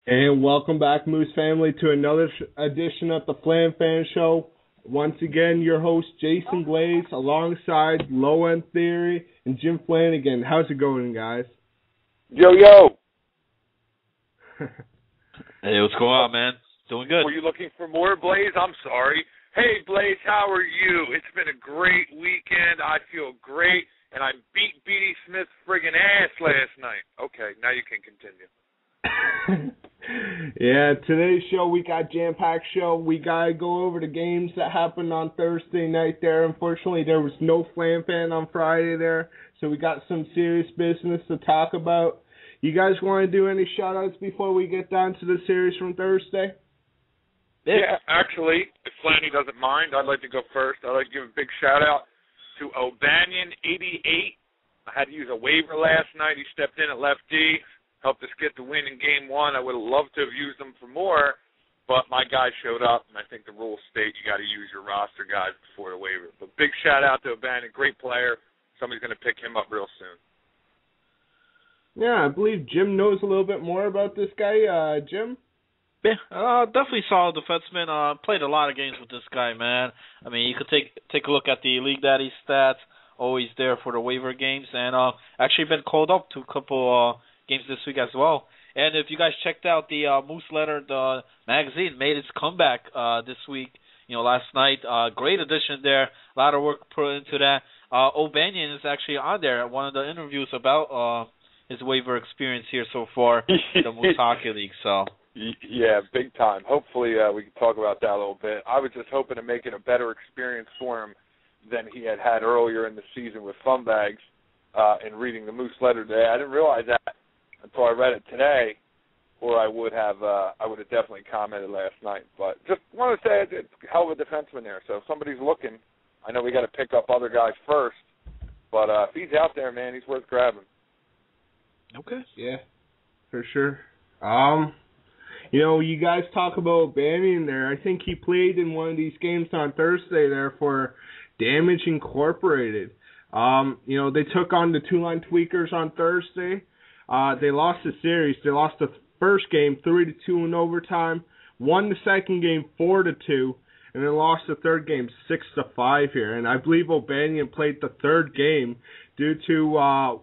And welcome back, Moose family, to another edition of the FlanFan Show. Once again, your host, Jason Blaze, alongside Low End Theory and Jim Flanagan. How's it going, guys? Yo, yo. Hey, what's going on, man? Doing good. Were you looking for more, Blaze? I'm sorry. Hey, Blaze, how are you? It's been a great weekend. I feel great, and I beat B.D. Smith's friggin' ass last night. Okay, now you can continue. Yeah, today's show, we got jam-packed show. We got to go over the games that happened on Thursday night there. Unfortunately, there was no FlanFan on Friday there, so we got some serious business to talk about. You guys want to do any shout-outs before we get down to the series from Thursday? Yeah, actually, if Flanny doesn't mind, I'd like to go first. I'd like to give a big shout-out to O'Banion88. I had to use a waiver last night. He stepped in at left D. Helped us get the win in Game 1. I would have loved to have used them for more, but my guy showed up, and I think the rules state you got to use your roster guys before the waiver. But big shout-out to O'Bannon, great player. Somebody's going to pick him up real soon. Yeah, I believe Jim knows a little bit more about this guy. Jim? Yeah, definitely solid defenseman. Played a lot of games with this guy, man. I mean, you could take a look at the League Daddy stats, always there for the waiver games, and actually been called up to a couple games this week as well. And if you guys checked out the Moose Letter, the magazine made its comeback this week, last night. Great addition there. A lot of work put into that. O'Banion is actually on there, one of the interviews about his waiver experience here so far in the Moose Hockey League. So. Yeah, big time. Hopefully we can talk about that a little bit. I was just hoping to make it a better experience for him than he had earlier in the season with fun bags and reading the Moose Letter today. I didn't realize that until I read it today, or I would have definitely commented last night. But just want to say it's a hell of a defenseman there. So if somebody's looking, I know we got to pick up other guys first, but if he's out there, man, he's worth grabbing. Okay. Yeah, for sure. You guys talk about Banyan there. I think he played in one of these games on Thursday there for Damage Incorporated. They took on the Two-Line Tweakers on Thursday. They lost the series. They lost the first game 3-2 in overtime, won the second game 4-2, and then lost the third game 6-5 here. And I believe O'Banion played the third game due to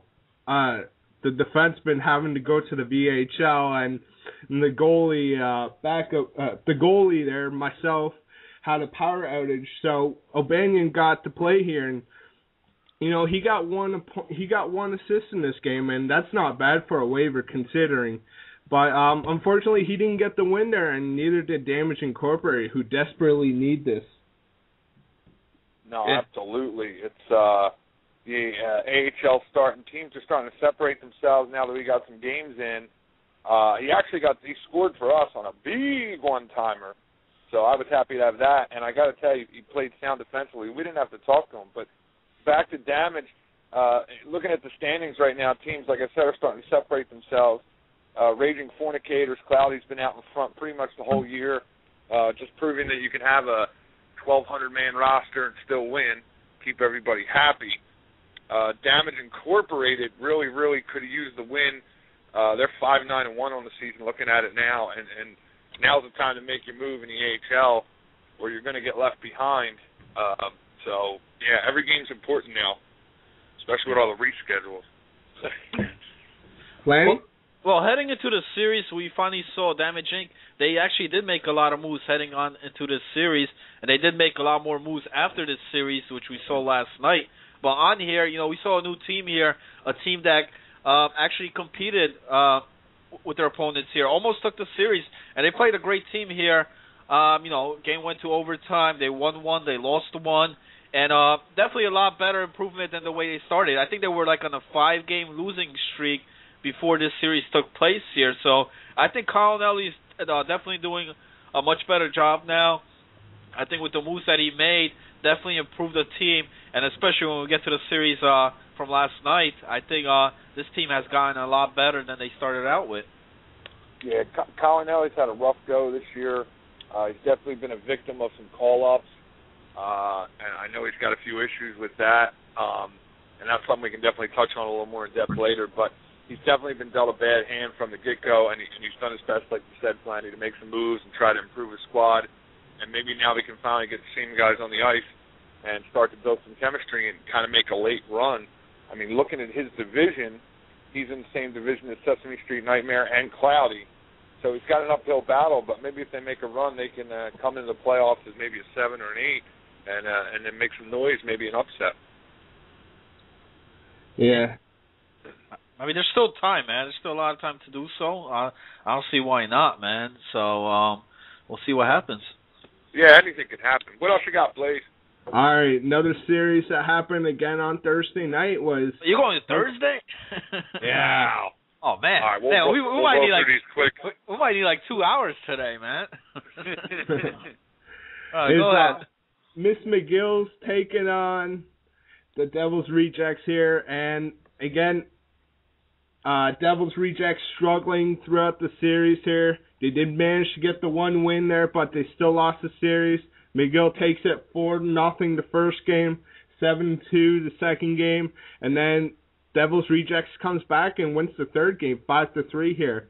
the defenseman having to go to the VHL, and the goalie the goalie there, myself, had a power outage. So O'Banion got to play here, and he got one assist in this game, and that's not bad for a waiver considering. But unfortunately, he didn't get the win there, and neither did Damage Incorporated, who desperately need this. No, absolutely. It's the AHL starting teams are starting to separate themselves now that we got some games in. He scored for us on a big one-timer, so I was happy to have that. And I got to tell you, he played sound defensively. We didn't have to talk to him, but back to Damage, looking at the standings right now, teams, like I said, are starting to separate themselves. Raging Fornicators, Cloudy's been out in front pretty much the whole year, just proving that you can have a 1,200-man roster and still win, keep everybody happy. Damage Incorporated really, really could have used the win. They're 5-9-1 on the season, looking at it now, and now's the time to make your move in the AHL, or you're going to get left behind. So, yeah, every game's important now, especially with all the reschedules. Lanny? Well, heading into the series, we finally saw Damage Inc. They actually did make a lot of moves heading on into this series, and they did make a lot more moves after this series, which we saw last night. But on here, we saw a new team here, a team that actually competed with their opponents here, almost took the series, and they played a great team here. Game went to overtime. They won one, they lost one, and definitely a lot better improvement than the way they started. I think they were like on a 5-game losing streak before this series took place here. So I think Colonelli is definitely doing a much better job now. I think with the moves that he made, definitely improved the team, and especially when we get to the series from last night, I think this team has gotten a lot better than they started out with. Yeah, Colonelli's had a rough go this year. He's definitely been a victim of some call-ups, and I know he's got a few issues with that, and that's something we can definitely touch on a little more in depth later. But he's definitely been dealt a bad hand from the get-go, and he's done his best, like you said, Flanny, to make some moves and try to improve his squad. And maybe now they can finally get the same guys on the ice and start to build some chemistry and kind of make a late run. I mean, looking at his division, he's in the same division as Sesame Street Nightmare and Cloudy. So he's got an uphill battle, but maybe if they make a run, they can come into the playoffs as maybe a 7 or an 8 and then make some noise, maybe an upset. Yeah. I mean, there's still time, man. There's still a lot of time to do so. I don't see why not, man. So we'll see what happens. Yeah, anything can happen. What else you got, Blaze? All right, another series that happened again on Thursday night was... You going to Thursday? Yeah. Oh, man. All right, we'll might need like these quick. we might need like 2 hours today, man. Go ahead. Miss McGill's taking on the Devil's Rejects here, and again, Devil's Rejects struggling throughout the series here. They did manage to get the one win there, but they still lost the series. McGill takes it 4-0 the first game, 7-2 the second game, and then Devil's Rejects comes back and wins the third game, 5-3 here.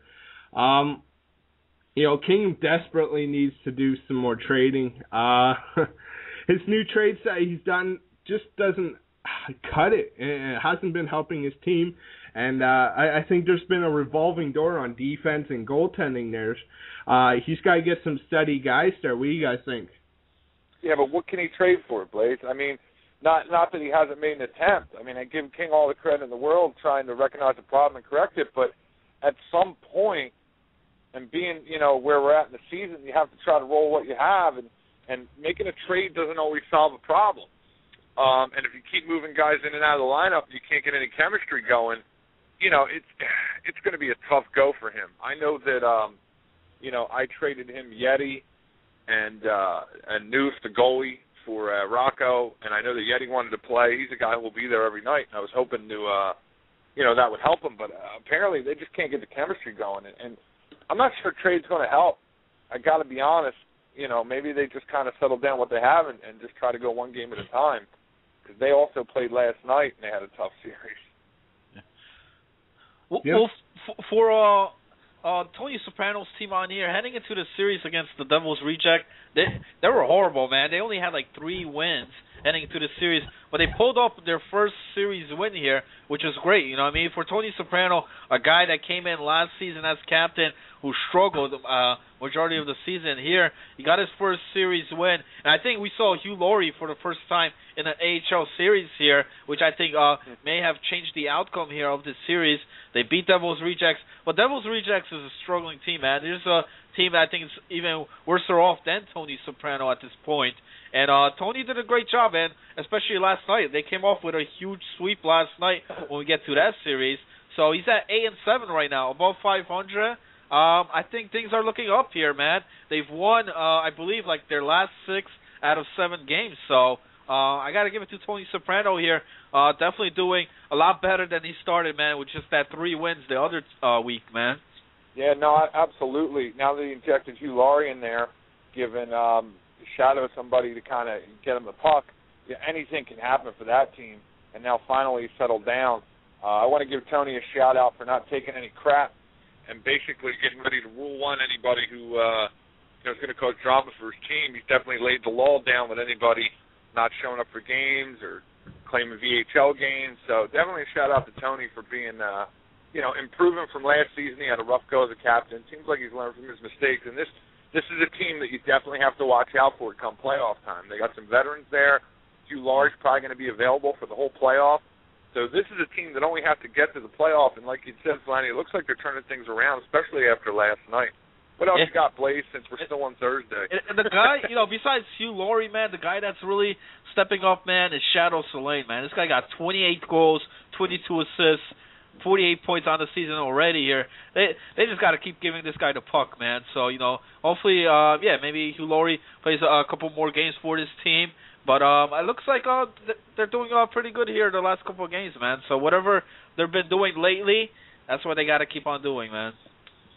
King desperately needs to do some more trading. His new trades that he's done just doesn't cut it. It hasn't been helping his team. And I think there's been a revolving door on defense and goaltending there. He's got to get some steady guys there. What do you guys think? Yeah, but what can he trade for, Blaze? I mean, not that he hasn't made an attempt. I mean, I give King all the credit in the world trying to recognize the problem and correct it, but at some point, and being, where we're at in the season, you have to try to roll what you have, and making a trade doesn't always solve a problem. And if you keep moving guys in and out of the lineup and you can't get any chemistry going, it's going to be a tough go for him. I know that, I traded him Yeti and Noose, the goalie, for Rocco, and I know that Yeti wanted to play. He's a guy who will be there every night, and I was hoping to, that would help him, but apparently they just can't get the chemistry going, and I'm not sure trade's going to help. I got to be honest, maybe they just kind of settle down what they have and just try to go one game at a time, because they also played last night and they had a tough series. Well, for Tony Soprano's team on here, heading into the series against the Devil's Reject, they were horrible, man. They only had like 3 wins heading into the series, but they pulled up their first series win here, which is great. You know what I mean? For Tony Soprano, a guy that came in last season as captain, who struggled majority of the season here, he got his first series win, and I think we saw Hugh Laurie for the first time in an AHL series here, which I think may have changed the outcome here of this series. They beat Devil's Rejects, but Devil's Rejects is a struggling team, man. There's a team that I think is even worse off than Tony Soprano at this point. And Tony did a great job, man, especially last night. They came off with a huge sweep last night when we get to that series. So he's at 8-7 right now, above 500. I think things are looking up here, man. They've won, I believe, like their last 6 out of 7 games. So I got to give it to Tony Soprano here. Definitely doing a lot better than he started, man, with just that 3 wins the other week, man. Yeah, no, absolutely. Now that he injected Hugh Laurie in there, given Shadow somebody to kind of get him the puck, anything can happen for that team. And now finally he's settled down. I want to give Tony a shout-out for not taking any crap and basically getting ready to rule one anybody who is going to cause drama for his team. He's definitely laid the law down with anybody not showing up for games or claiming VHL games. So definitely a shout-out to Tony for being, improving from last season. He had a rough go as a captain. Seems like he's learned from his mistakes. And this is a team that you definitely have to watch out for come playoff time. They got some veterans there. Hugh Laurie's probably going to be available for the whole playoff. So this is a team that only have to get to the playoff, and like you said, Flanny, it looks like they're turning things around, especially after last night. What else you got, Blaze, since we're still on Thursday? And the guy, besides Hugh Laurie, man, the guy that's really stepping up, man, is Shadow Soleil, man. This guy got 28 goals, 22 assists, 48 points on the season already here. They just got to keep giving this guy the puck, man. So, hopefully, maybe Hugh Laurie plays a couple more games for this team. But it looks like they're doing pretty good here the last couple of games, man. So whatever they've been doing lately, that's what they got to keep on doing, man.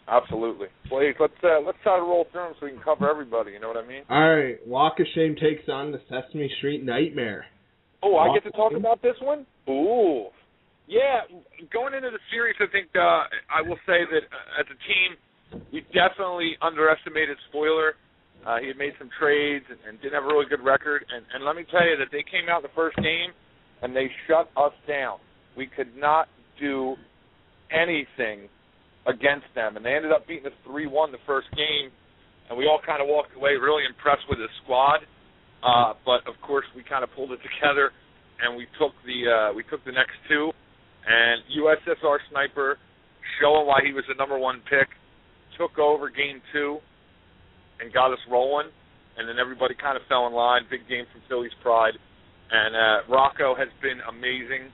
Absolutely. Please, let's try to roll through them so we can cover everybody. You know what I mean? All right. Walk of Shame takes on the Sesame Street Nightmare. Oh, I get to talk about this one? Ooh. Yeah, going into the series, I think I will say that as a team, we definitely underestimated Spoiler. He had made some trades and didn't have a really good record. And let me tell you that they came out the first game and they shut us down. We could not do anything against them. And they ended up beating us 3-1 the first game. And we all kind of walked away really impressed with the squad. But, of course, we kind of pulled it together and we took the next two. And USSR Sniper, showing why he was the number one pick, took over game 2 and got us rolling. And then everybody kind of fell in line. Big game from Philly's Pride. And Rocco has been amazing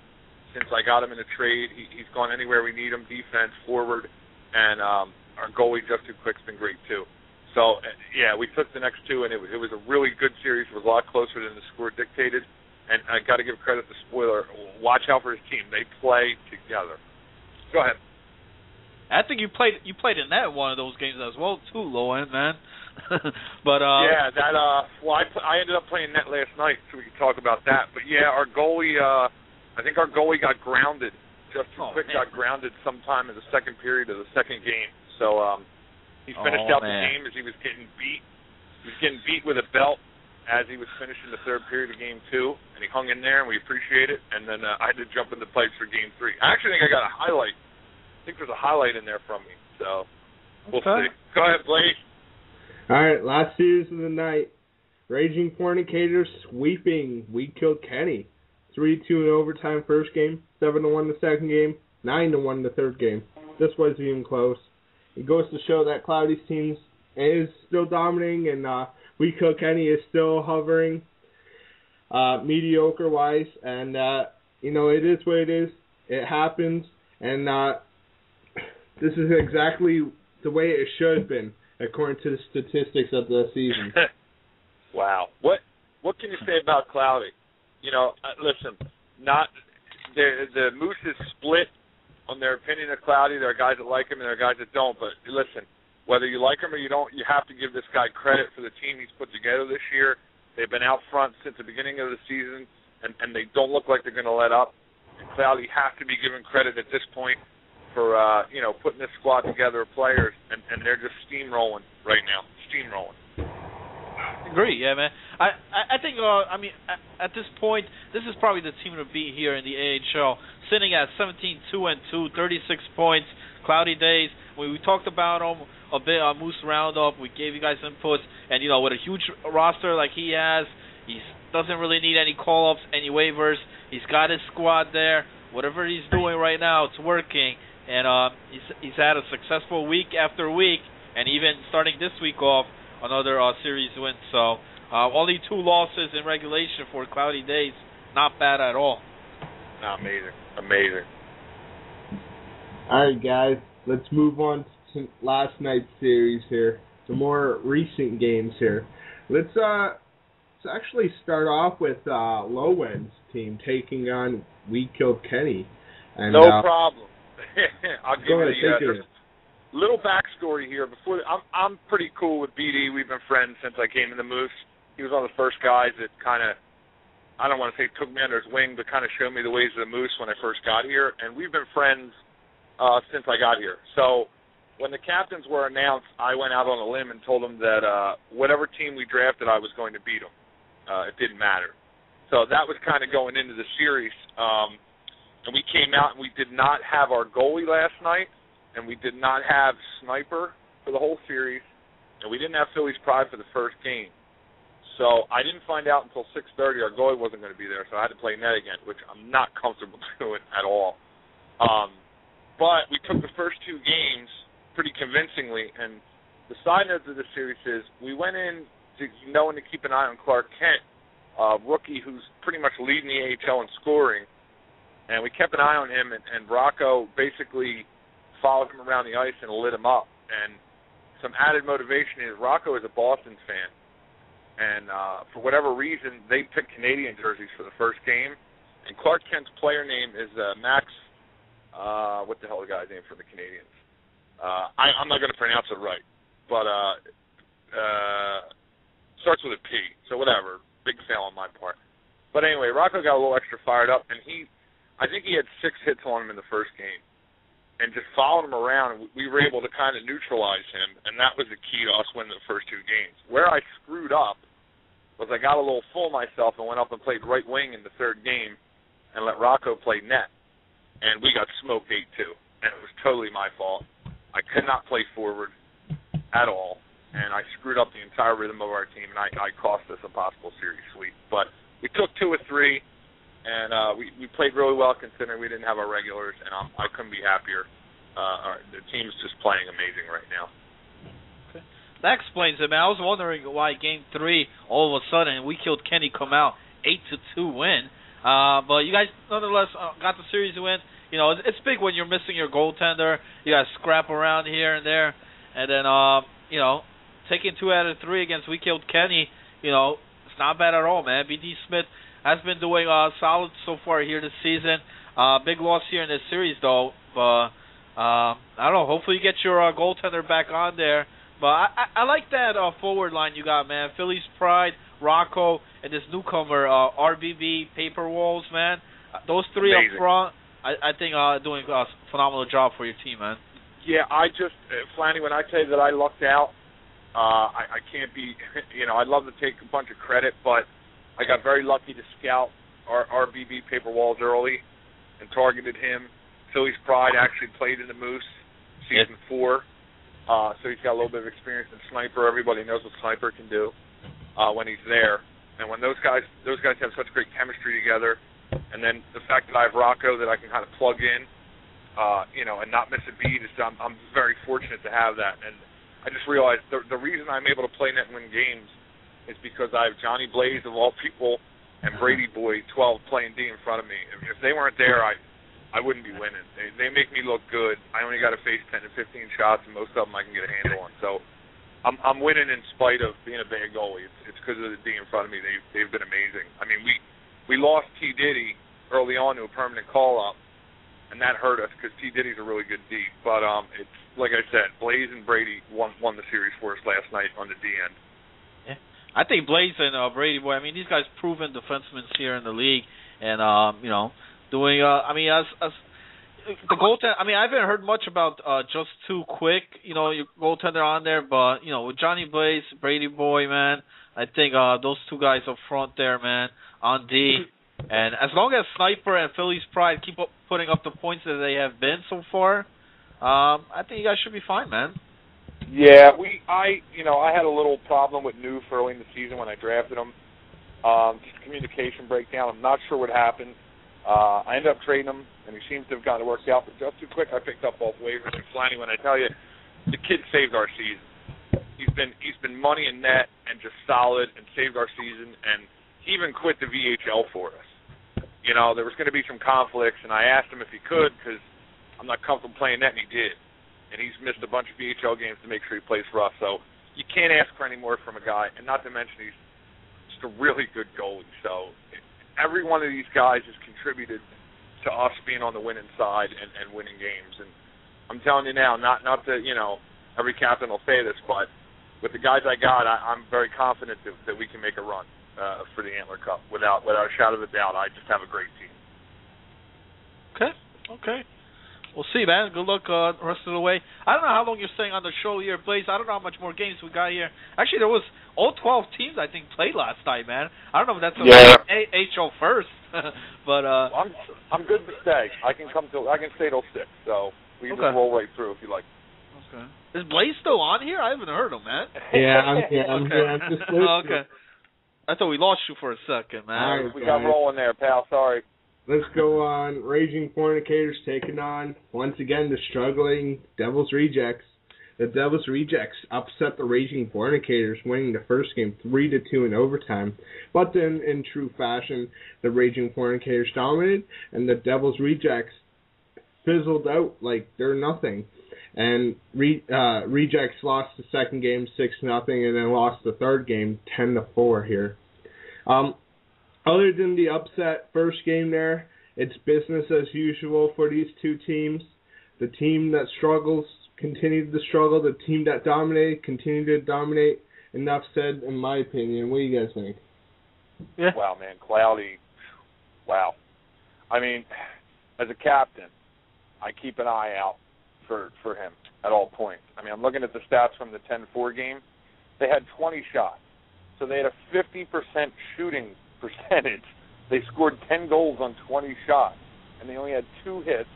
since I got him in a trade. He's gone anywhere we need him, defense, forward. And our goalie, Just Too Quick's been great, too. So, yeah, we took the next two, and it was a really good series. It was a lot closer than the score dictated. And I got to give credit to Spoiler. Watch out for his team. They play together. Go ahead. I think you played in that one of those games as well, too, Lowen, man. But yeah, that well, I ended up playing net last night, so we can talk about that. But yeah, our goalie, I think our goalie got grounded. Just Too Quick got grounded sometime in the second period of the second game. So he finished out the game as he was getting beat. He was getting beat with a belt as he was finishing the third period of game 2, and he hung in there, and we appreciate it. And then I had to jump in the place for game 3. I actually think I got a highlight. I think there's a highlight in there from me. So we'll see. Go ahead, Blake. All right, last series of the night. Raging Fornicators sweeping We Killed Kenny. 3-2 in overtime first game, 7-1 the second game, 9-1 the third game. This wasn't even close. It goes to show that Cloudy's team is still dominating, and We Killed Kenny is still hovering mediocre-wise. And, it is what it is. It happens. And this is exactly the way it should have been, according to the statistics of the season. Wow. What can you say about Cloudy? Listen, the Moose is split on their opinion of Cloudy. There are guys that like him and there are guys that don't. But listen, whether you like him or you don't, you have to give this guy credit for the team he's put together this year. They've been out front since the beginning of the season, and they don't look like they're going to let up. And Cloudy has to be given credit at this point for putting this squad together of players, and they're just steamrolling right now. Steamrolling. Agree, yeah, man. I think, at this point, this is probably the team to beat here in the AHL. Sitting at 17-2-2, 36 points, Cloudy Days. We talked about him a bit on Moose Roundup. We gave you guys inputs. And, with a huge roster like he has, he doesn't really need any call-ups, any waivers. He's got his squad there. Whatever he's doing right now, it's working. And he's had a successful week after week, and even starting this week off, another series win. So only 2 losses in regulation for Cloudy Days. Not bad at all. No, amazing. All right, guys, let's move on to last night's series here. Some more recent games here. Let's actually start off with Lowen's team taking on We Killed Kenny. And, no problem. I'll give you the little backstory here. I'm pretty cool with BD. We've been friends since I came in the Moose. He was one of the first guys that kind of, I don't want to say took me under his wing, but kind of showed me the ways of the Moose when I first got here. And we've been friends since I got here. So when the captains were announced, I went out on a limb and told them that whatever team we drafted, I was going to beat them. It didn't matter. So that was kind of going into the series. And we came out and we did not have our goalie last night, and we did not have Sniper for the whole series, and we didn't have Philly's Pride for the first game. So I didn't find out until 6:30 our goalie wasn't going to be there, so I had to play net again, which I'm not comfortable doing at all. But we took the first 2 games pretty convincingly, and the side note of the series is we went in knowing to keep an eye on Clark Kent, a rookie who's pretty much leading the AHL in scoring. And we kept an eye on him, and Rocco basically followed him around the ice and lit him up. And some added motivation is Rocco is a Boston fan. And for whatever reason, they picked Canadian jerseys for the first game. And Clark Kent's player name is Max, what the hell is the guy's name for the Canadians? I'm not going to pronounce it right. But starts with a P, so whatever. Big fail on my part. But anyway, Rocco got a little extra fired up, and I think he had 6 hits on him in the first game. And just following him around, we were able to kind of neutralize him, and that was the key to us winning the first 2 games. Where I screwed up was I got a little full of myself and went up and played right wing in the 3rd game and let Rocco play net. And we got smoked 8-2, and it was totally my fault. I could not play forward at all, and I screwed up the entire rhythm of our team, and I cost us a possible series sweep. But we took 2 of 3. And we played really well considering we didn't have our regulars, and I couldn't be happier. The team's just playing amazing right now. Okay. That explains it, man. I was wondering why Game 3, all of a sudden, We Killed Kenny come out 8-2 win. But you guys, nonetheless, got the series win. You know, it's big when you're missing your goaltender. You guys scrap around here and there. And then, you know, taking 2 out of 3 against We Killed Kenny, you know, it's not bad at all, man. B.D. Smith has been doing solid so far here this season. Big loss here in this series, though. But I don't know. Hopefully you get your goaltender back on there. But I like that forward line you got, man. Philly's Pride, Rocco, and this newcomer, RBB, Paper Walls, man. Those 3 amazing. up front, I think doing a phenomenal job for your team, man. Yeah, I just, Flanny, when I say that I lucked out, I can't be, you know, I'd love to take a bunch of credit, but I got very lucky to scout our RBB Paper Walls early and targeted him. Philly's Pride actually played in the Moose season 4, so he's got a little bit of experience in Sniper. Everybody knows what Sniper can do when he's there. And when those guys have such great chemistry together, and then the fact that I have Rocco that I can kind of plug in, you know, and not miss a beat, I'm very fortunate to have that. And I just realized the reason I'm able to play net and win games is because I have Johnny Blaze, of all people, and Brady Boy 12 playing D in front of me. If they weren't there, I wouldn't be winning. They make me look good. I only got to face 10 to 15 shots, and most of them I can get a handle on. So I'm winning in spite of being a bad goalie. It's because of the D in front of me. They've been amazing. I mean, we lost T. Diddy early on to a permanent call-up, and that hurt us because T. Diddy's a really good D. But it's like I said, Blaze and Brady won the series for us last night on the D end. I think Blaze and Brady Boy, I mean, these guys proven defensemen here in the league, and you know, doing. I mean, as the goaltender. I mean, I haven't heard much about just too quick. You know, your goaltender on there, but you know, with Johnny Blaze, Brady Boy, man, I think those 2 guys up front there, man, on D, and as long as Sniper and Philly's Pride keep putting up the points that they have been so far, I think you guys should be fine, man. Yeah, I had a little problem with Newf early in the season when I drafted him. Just communication breakdown. I'm not sure what happened. I ended up trading him, and he seems to have gotten it worked out. But just too quick, I picked up both waivers. And Flanny, when I tell you, the kid saved our season. He's been money in net and just solid and saved our season. And he even quit the VHL for us. You know, there was going to be some conflicts, and I asked him if he could because I'm not comfortable playing net, and he did. And he's missed a bunch of VHL games to make sure he plays for us. So you can't ask for any more from a guy, and not to mention he's just a really good goalie. So every one of these guys has contributed to us being on the winning side and winning games. And I'm telling you now, not that, you know, every captain will say this, but with the guys I got, I'm very confident that we can make a run for the Antler Cup. Without a shadow of a doubt, I just have a great team. Okay. We'll see, man. Good luck the rest of the way. I don't know how long you're staying on the show here, Blaze. I don't know how much more games we got here. Actually, there was all 12 teams, I think, played last night, man. I don't know if that's AHL first, but I'm good to stay. I can stay till 6, so we can just roll right through if you like. Okay. Is Blaze still on here? I haven't heard him, man. Yeah, I'm here. I'm just listening. Okay. I thought we lost you for a second, man. We got rolling there, pal. Sorry. Let's go on. Raging Fornicators taking on, once again, the struggling Devil's Rejects. The Devil's Rejects upset the Raging Fornicators, winning the first game 3-2 in overtime. But then, in true fashion, the Raging Fornicators dominated, and the Devil's Rejects fizzled out like they're nothing. And Rejects lost the second game 6-0, and then lost the third game 10-4 here. Other than the upset first game there, it's business as usual for these 2 teams. The team that struggles continued to struggle. The team that dominated continued to dominate. Enough said, in my opinion. What do you guys think? Yeah. Wow, man. Cloudy. Wow. I mean, as a captain, I keep an eye out for him at all points. I mean, I'm looking at the stats from the 10-4 game. They had 20 shots. So they had a 50% shooting percentage. They scored 10 goals on 20 shots, and they only had 2 hits.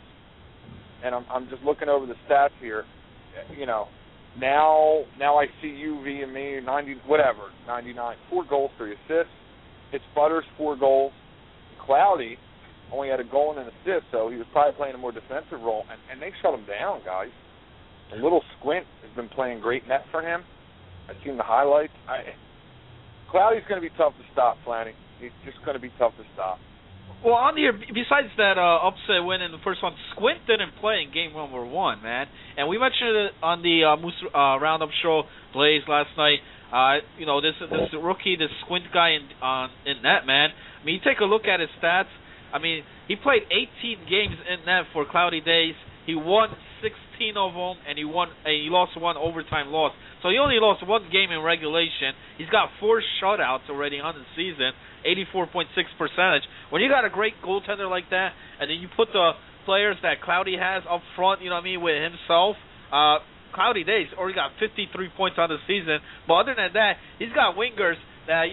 And I'm just looking over the stats here. Now I see you via me 99, 4 goals, 3 assists. It's Butters, 4 goals. Cloudy only had a goal and an assist, so he was probably playing a more defensive role, and they shut him down, guys. A little Squint has been playing great net for him. I've seen the highlights. Cloudy's going to be tough to stop, Flanny. He's just going to be tough to stop. Well, on here, besides that upset win in the first one, Squint didn't play in game number 1, man. And we mentioned it on the Moose Roundup show, Blaze, last night. This rookie, this Squint guy in net, man. I mean, you take a look at his stats. I mean, he played 18 games in net for Cloudy Days. He won 16 of them, and he lost 1 overtime loss. So he only lost 1 game in regulation. He's got 4 shutouts already on the season, 84.6%. When you got a great goaltender like that, and then you put the players that Cloudy has up front, you know what I mean, with himself, Cloudy Days already got 53 points on the season. But other than that, he's got wingers that,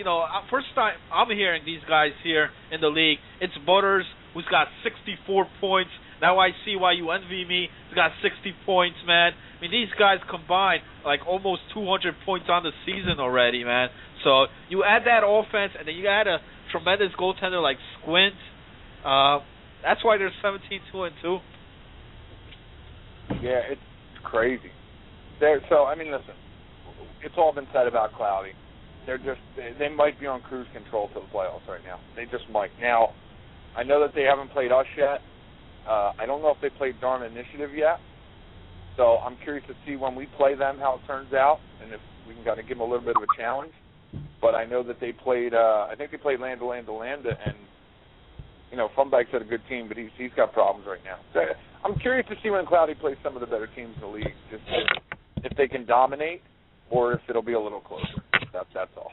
first time I'm hearing these guys here in the league. It's Butters, who's got 64 points. Now I see why you envy me. He's got 60 points, man. I mean, these guys combined like almost 200 points on the season already, man. So you add that offense, and then you add a tremendous goaltender like Squint. That's why they're 17-2-2. Yeah, it's crazy. Listen, it's all been said about Cloudy. They might be on cruise control to the playoffs right now. They just might. Now, I know that they haven't played us yet. I don't know if they played Darn Initiative yet. So I'm curious to see when we play them how it turns out, and if we can kind of give them a little bit of a challenge. But I know that they played, I think they played Landa, and, Funback's had a good team, but he's got problems right now. So I'm curious to see when Cloudy plays some of the better teams in the league, just if they can dominate or if it'll be a little closer. That's all.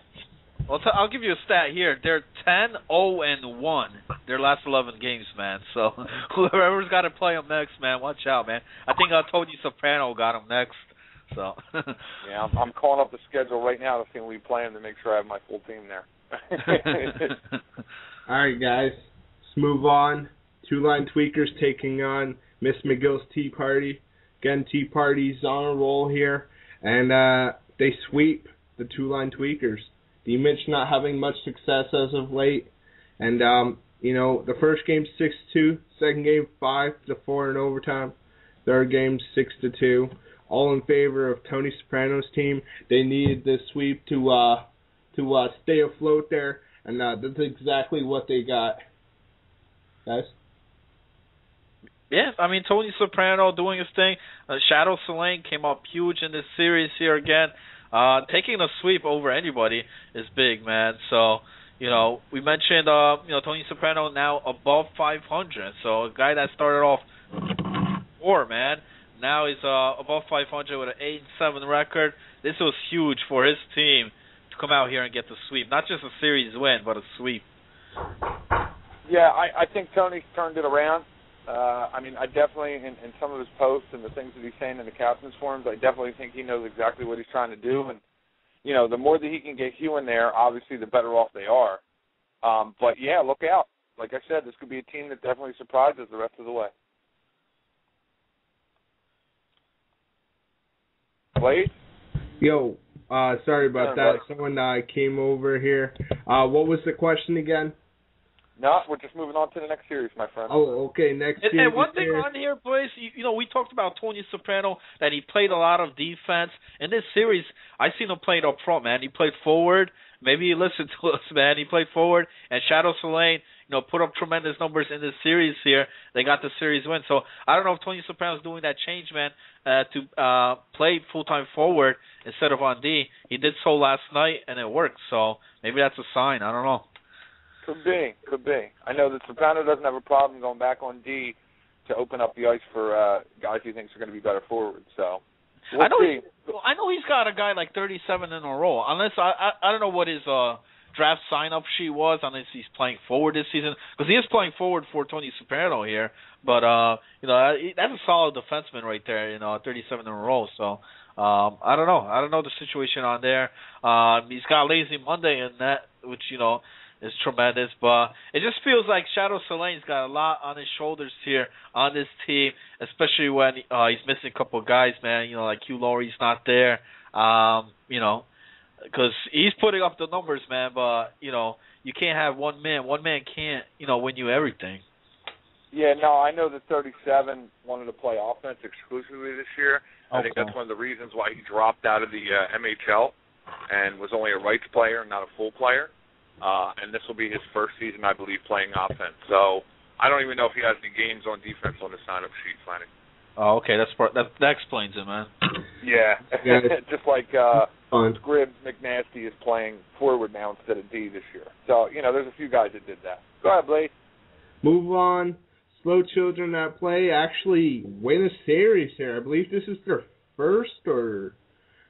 Well, I'll give you a stat here. They're 10-0-1 their last 11 games, man. So whoever's got to play them next, man, watch out, man. I think Tony Soprano got them next. So yeah, I'm calling up the schedule right now to see when we play them to make sure I have my full team there. All right, guys, let's move on. Two-Line Tweakers taking on Miss McGill's Tea Party. Again, Tea Party's on a roll here, and they sweep the Two-Line Tweakers. D-Mitch not having much success as of late. And, the first game 6-2, second game 5-4 in overtime, third game 6-2. All in favor of Tony Soprano's team. They needed this sweep to stay afloat there, and that's exactly what they got. Guys? Yeah, I mean, Tony Soprano doing his thing. Shadow Selene came up huge in this series here again. Taking a sweep over anybody is big, man. So, we mentioned, Tony Soprano now above 500. So, a guy that started off 4, man. Now he's above 500 with an 8-7 record. This was huge for his team to come out here and get the sweep. Not just a series win, but a sweep. Yeah, I think Tony turned it around. I definitely, in some of his posts and the things that he's saying in the captain's forums, I definitely think he knows exactly what he's trying to do. And, the more that he can get Hugh in there, obviously the better off they are. But, yeah, look out. Like I said, this could be a team that definitely surprises the rest of the way. Wade? Yo, sorry about that. Someone came over here. What was the question again? No, we're just moving on to the next series, my friend. Oh, okay, next series. And one thing on here, boys, we talked about Tony Soprano, that he played a lot of defense. In this series, I seen him playing up front, man. He played forward. Maybe he listened to us, man. He played forward, and Shadow Selene, put up tremendous numbers in this series here. They got the series win. So I don't know if Tony Soprano's doing that change, man, to play full-time forward instead of on D. He did so last night, and it worked. So maybe that's a sign. I don't know. Could be. I know that Soprano doesn't have a problem going back on D to open up the ice for guys he thinks are going to be better forwards. So we'll see. I know he's got a guy like 37 in a row. Unless I don't know what his draft sign-up sheet was, unless he's playing forward this season, because he is playing forward for Tony Soprano here. But that's a solid defenseman right there. 37 in a row. So I don't know. I don't know the situation on there. He's got Lazy Monday in that, which is tremendous. But it just feels like Shadow Soleil's got a lot on his shoulders here on this team, especially when he's missing a couple of guys, man. Like Hugh Laurie's not there. Because he's putting up the numbers, man. But you can't have one man. One man can't win you everything. Yeah, no, I know that 37 wanted to play offense exclusively this year. Okay. I think that's one of the reasons why he dropped out of the MHL and was only a rights player, not a full player. And this will be his first season, I believe, playing offense. So I don't even know if he has any games on defense on the sign-up sheet, Flanny. Oh, okay, that explains it, man. Yeah, just like Scribs McNasty is playing forward now instead of D this year. So, there's a few guys that did that. Go ahead, Blade. Move on. Slow Children that play actually win a series here. I believe this is their first, or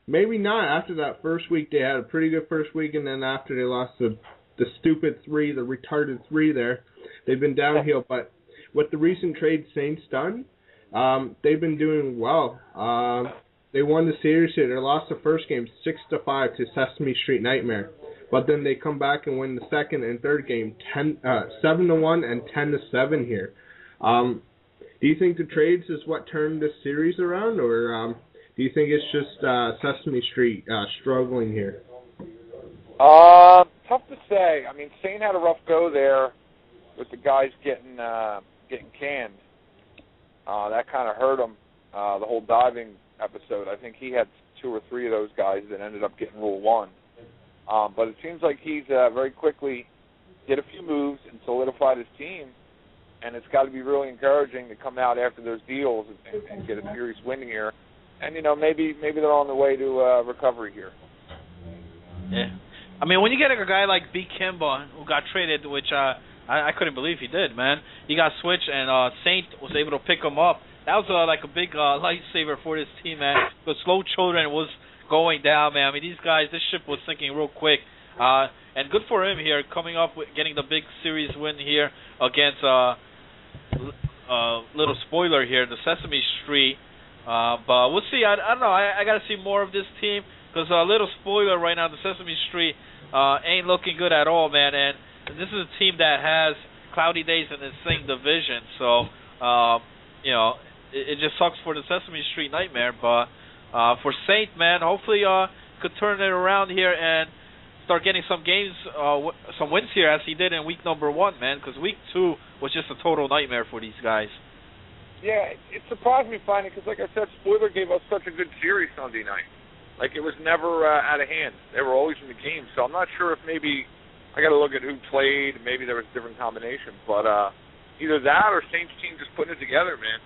maybe not. After that first week, they had a pretty good first week, and then after they lost the stupid 3, the retarded 3 there, they've been downhill. But with the recent trade Saints done, they've been doing well. They won the series here. They lost the first game 6-5 to Sesame Street Nightmare. But then they come back and win the second and third game 7-1 and 10-7 here. Do you think the trades is what turned this series around, or do you think it's just Sesame Street struggling here? Tough to say. I mean, Saint had a rough go there with the guys getting canned. That kind of hurt him. The whole diving episode. I think he had 2 or 3 of those guys that ended up getting Rule 1. But it seems like he's very quickly did a few moves and solidified his team. And it's got to be really encouraging to come out after those deals and get a serious win here. And, maybe they're on the way to recovery here. Yeah. I mean, when you get a guy like B. Kimba, who got traded, which I couldn't believe he did, man. He got switched, and Saint was able to pick him up. That was like a big lifesaver for this team, man. The Slow Children was going down, man. I mean, these guys, this ship was sinking real quick. And good for him here, coming up with getting the big series win here against little spoiler here, the Sesame Street. But we'll see. I don't know. I got to see more of this team, because a little spoiler right now, the Sesame Street ain't looking good at all, man. And this is a team that has cloudy days in the same division. So, it just sucks for the Sesame Street Nightmare. But for Saint, man, hopefully could turn it around here and start getting some games, some wins here, as he did in week number 1, man, because week 2 was just a total nightmare for these guys. Yeah, it surprised me finally, because like I said, Spoiler gave us such a good series Sunday night. Like, it was never out of hand. They were always in the game, so I'm not sure if maybe I got to look at who played, maybe there was different combinations, but either that or Saints team just putting it together, man.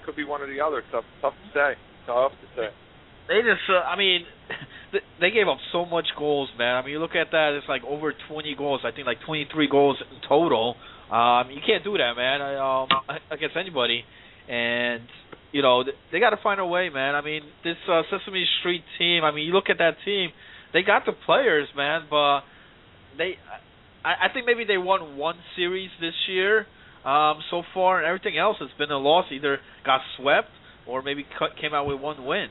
Could be one or the other. Tough to say. They just, they gave up so much goals, man. I mean, you look at that, it's like over 20 goals. I think like 23 goals in total. You can't do that, man, against anybody. And, they got to find a way, man. I mean, this Sesame Street team, I mean, you look at that team, they got the players, man, but I think maybe they won one series this year so far, and everything else has been a loss. Either got swept or maybe came out with one win,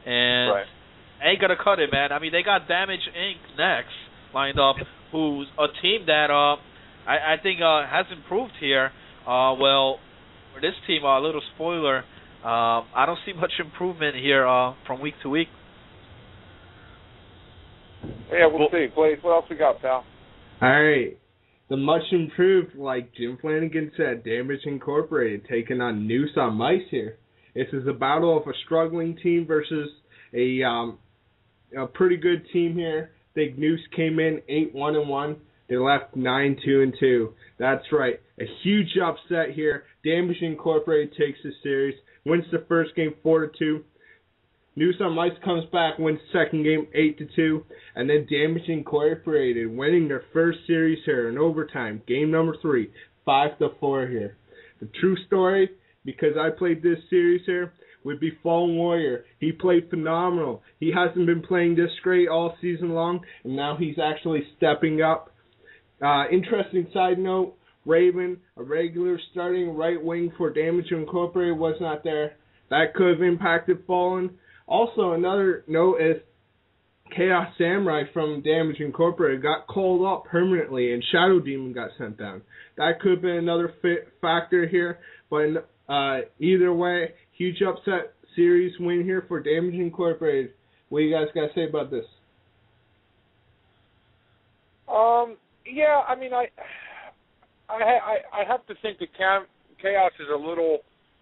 and right. Ain't gonna cut it, man. I mean, they got Damage Inc. next lined up, who's a team that I think has improved here. Well, for this team, a little spoiler, I don't see much improvement here from week to week. Yeah, we'll see. Blaze, what else we got, pal? All right. The much improved, like Jim Flanagan said, Damage Incorporated taking on Noose on Mice here. This is a battle of a struggling team versus a pretty good team here. Big Noose came in 8-1-1. They left 9-2-2. That's right. A huge upset here. Damage Incorporated takes the series, wins the first game 4-2. Noose on Mice comes back, wins second game 8-2, and then Damage Incorporated winning their first series here in overtime, game number 3, 5-4 here. The true story, because I played this series here, would be Fallen Warrior. He played phenomenal. He hasn't been playing this great all season long, and now he's actually stepping up. Interesting side note, Raven, a regular starting right wing for Damage Incorporated, was not there. That could have impacted Fallen. Also, another note is Chaos Samurai from Damage Incorporated got called up permanently, and Shadow Demon got sent down. That could have been another factor here, but either way, huge upset series win here for Damage Incorporated. What do you guys got to say about this? Yeah, I mean, I have to think that Chaos is a little.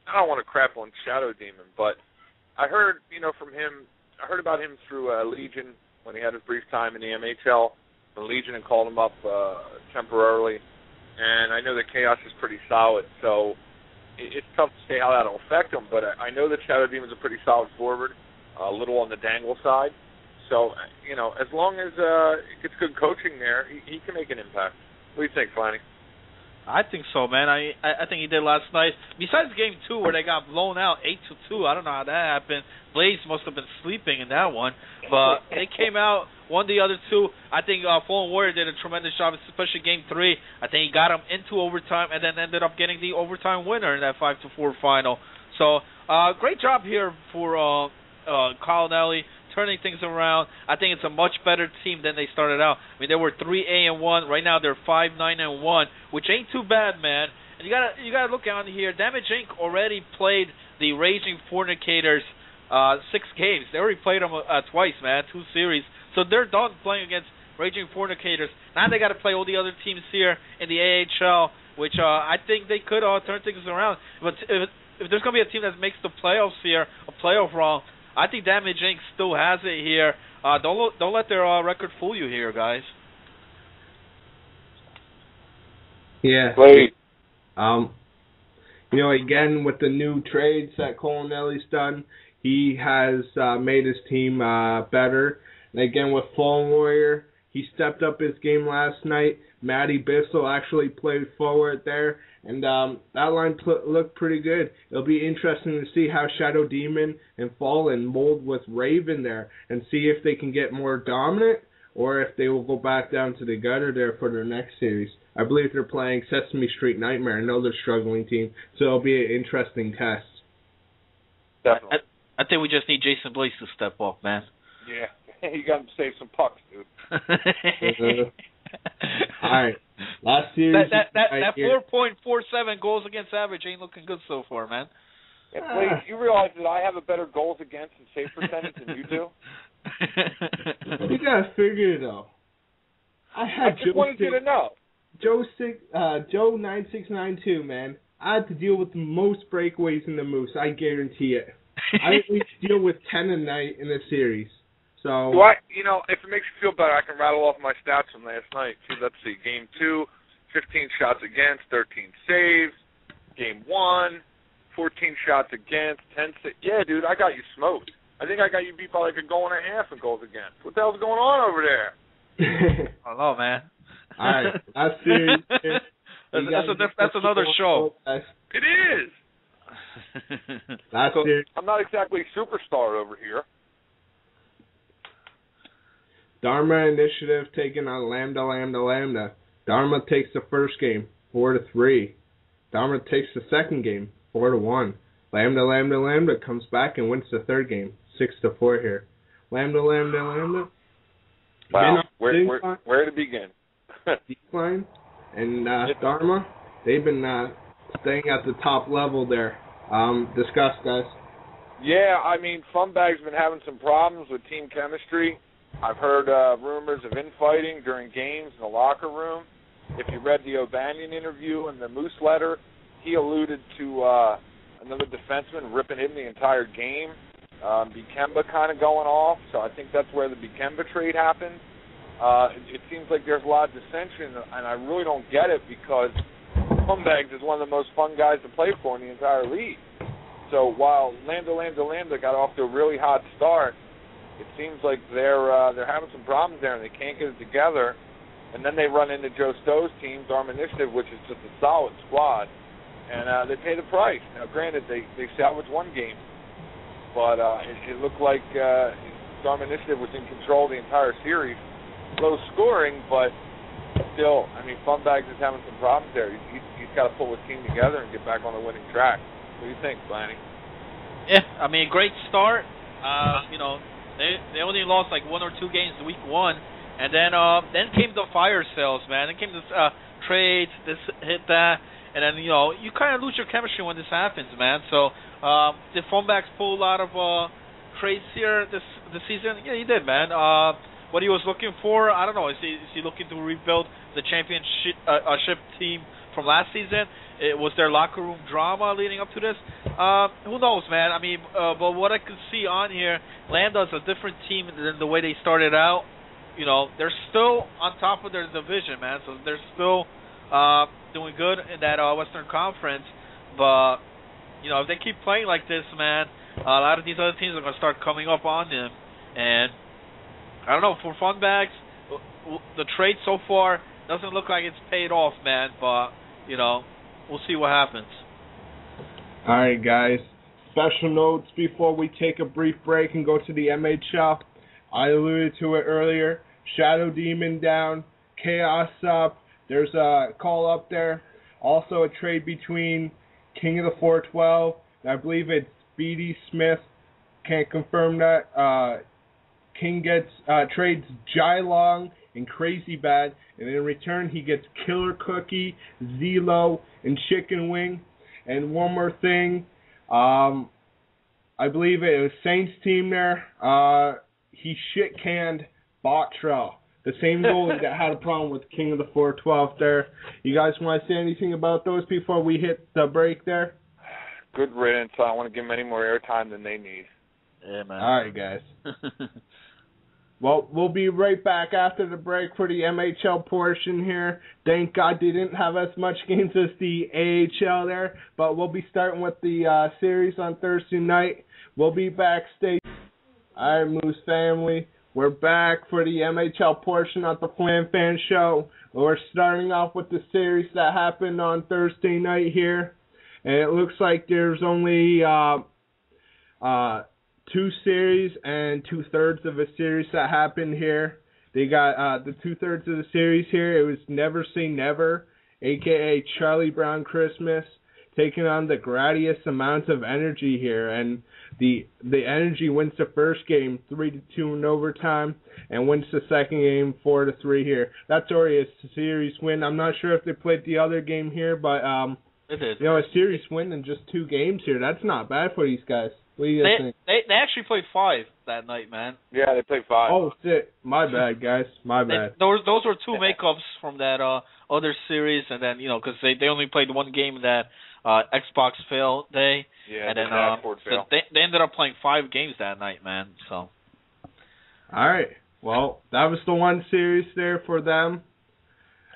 I don't want to crap on Shadow Demon, but I heard, from him. I heard about him through Legion when he had his brief time in the MHL. The Legion had called him up temporarily, and I know that Chaos is pretty solid. So it's tough to say how that'll affect him, but I know that Shadow Demon's a pretty solid forward, a little on the dangle side. So, as long as he gets good coaching there, he can make an impact. What do you think, Flanny? I think so, man. I think he did last night. Besides Game 2 where they got blown out 8-2, I don't know how that happened. Blaze must have been sleeping in that one. But they came out, won the other two. I think Fallen Warrior did a tremendous job, especially Game 3. I think he got him into overtime and then ended up getting the overtime winner in that 5-4 final. So, great job here for Colonelli, turning things around. I think it's a much better team than they started out. I mean, they were 3-1. Right now they're 5-9-1, which ain't too bad, man. And you gotta look out here. Damage Inc. already played the Raging Fornicators 6 games. They already played them twice, man, 2 series. So they're done playing against Raging Fornicators. Now they got to play all the other teams here in the AHL, which I think they could turn things around. But if there's gonna be a team that makes the playoffs here, a playoff run, I think Damage Inc. still has it here. Don't let their record fool you here, guys. Yeah. Wait. Again, with the new trades that Colonelli's done, he has made his team better. And again, with Fallen Warrior, he stepped up his game last night. Matty Bissell actually played forward there. And that line looked pretty good. It'll be interesting to see how Shadow Demon and Fallen mold with Raven there and see if they can get more dominant or if they will go back down to the gutter there for their next series. I believe they're playing Sesame Street Nightmare, another struggling team, so it'll be an interesting test. Definitely. I think we just need Jason Blaze to step up, man. Yeah, you got to save some pucks, dude. All right. Last series. That 4.47 goals against average ain't looking good so far, man. Yeah, Blaze, you realize that I have a better goals against and save percentage than you do? You gotta figure it out. I just wanted you to know. Joe 9692, man. I had to deal with the most breakaways in the Moose. I guarantee it. I at least deal with 10 a night in a series. So. Well, if it makes you feel better, I can rattle off my stats from last night. Let's see. Game 2, 15 shots against, 13 saves. Game 1, 14 shots against, 10 saves. Yeah, dude, I got you smoked. I think I got you beat by like a goal and a half in goals against. What the hell's going on over there? I don't know, man. All right. Last series. That's another show. It is. Last series. I'm not exactly a superstar over here. Dharma Initiative taking on Lambda. Dharma takes the first game, 4-3. Dharma takes the second game, 4-1. Lambda comes back and wins the third game, 6-4 here. Lambda. Wow, where to begin? Decline and Dharma, they've been staying at the top level there. Discuss, guys. Yeah, I mean, Funbag's been having some problems with team chemistry. I've heard rumors of infighting during games in the locker room. If you read the O'Banion interview and the Moose letter, he alluded to another defenseman ripping him the entire game. Bikemba kind of going off, so I think that's where the Bikemba trade happened. It seems like there's a lot of dissension, and I really don't get it because Funbags is one of the most fun guys to play for in the entire league. So while Lambda got off to a really hot start, it seems like they're having some problems there and they can't get it together. And then they run into Joe Stowe's team, Dharma Initiative, which is just a solid squad, and they pay the price. Now, granted, they salvaged one game but it looked like Storm Initiative was in control the entire series. Low scoring, but still, I mean, Funbags is having some problems there. He's got to pull his team together and get back on the winning track. What do you think, Blanny? Yeah, I mean, great start. You know, they only lost like 1 or 2 games week 1, and then came the fire sales, man. Then came this trades, this hit that, and then you know you kind of lose your chemistry when this happens, man. So did Funbags pull a lot of trades here this season? Yeah, he did, man. What he was looking for, I don't know. Is he looking to rebuild the championship team from last season? Was there locker room drama leading up to this? Who knows, man? I mean, but what I could see on here, Landa's a different team than the way they started out. You know, they're still on top of their division, man. So they're still doing good in that Western Conference. But, you know, if they keep playing like this, man, a lot of these other teams are going to start coming up on them. And I don't know, for Funbags, the trade so far doesn't look like it's paid off, man. But, you know, we'll see what happens. All right, guys. Special notes before we take a brief break and go to the MHL. I alluded to it earlier. Shadow Demon down. Chaos up. There's a call up there. Also a trade between King of the 412. I believe it's B.D. Smith. Can't confirm that. King trades Jai Long and Crazy Bad, and in return he gets Killer Cookie, Zelo, and Chicken Wing. And one more thing, I believe it was Saints team there. He shit-canned Bottrell, the same goalie that had a problem with King of the 412 there. You guys want to say anything about those before we hit the break there? Good riddance. I don't want to give them any more airtime than they need. Yeah, man. All right, guys. Well, we'll be right back after the break for the MHL portion here. Thank God they didn't have as much games as the AHL there, but we'll be starting with the series on Thursday night. We'll be backstage. All right, Moose family, we're back for the MHL portion of the FlanFan show. We're starting off with the series that happened on Thursday night here, and it looks like there's only 2 series and 2/3 of a series that happened here. They got the 2/3 of the series here. It was Never Say Never, a.k.a. Charlie Brown Christmas, taking on the Gradius Amounts of Energy here. And the Energy wins the first game 3-2 in overtime and wins the second game 4-3 here. That's already a series win. I'm not sure if they played the other game here, but They did. you know, a series win in just 2 games here. That's not bad for these guys. What do you guys think? They actually played 5 that night, man. Yeah, they played 5. Oh, shit. My bad, guys. My bad. Those were 2 makeups from that other series, and then, you know, because they only played 1 game that Xbox fail day. Yeah, and then fail. they ended up playing 5 games that night, man. So. All right. Well, that was the one series there for them.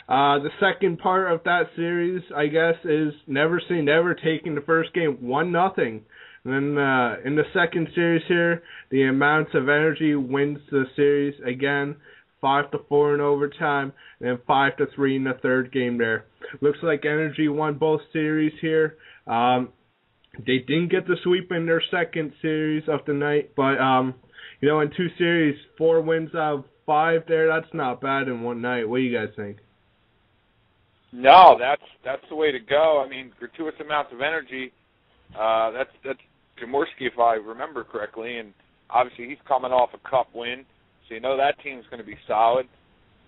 The second part of that series, I guess, is Never Say Never taking the first game 1-0. And then in the second series here, the Amounts of Energy wins the series again, 5-4 in overtime, and then 5-3 in the third game there. Looks like Energy won both series here. They didn't get the sweep in their second series of the night, but you know, in 2 series, 4 wins out of 5 there. That's not bad in one night. What do you guys think? No, that's the way to go. I mean, Gratuitous Amounts of Energy. That's Jaworski, if I remember correctly, and obviously he's coming off a cup win, so you know that team's going to be solid.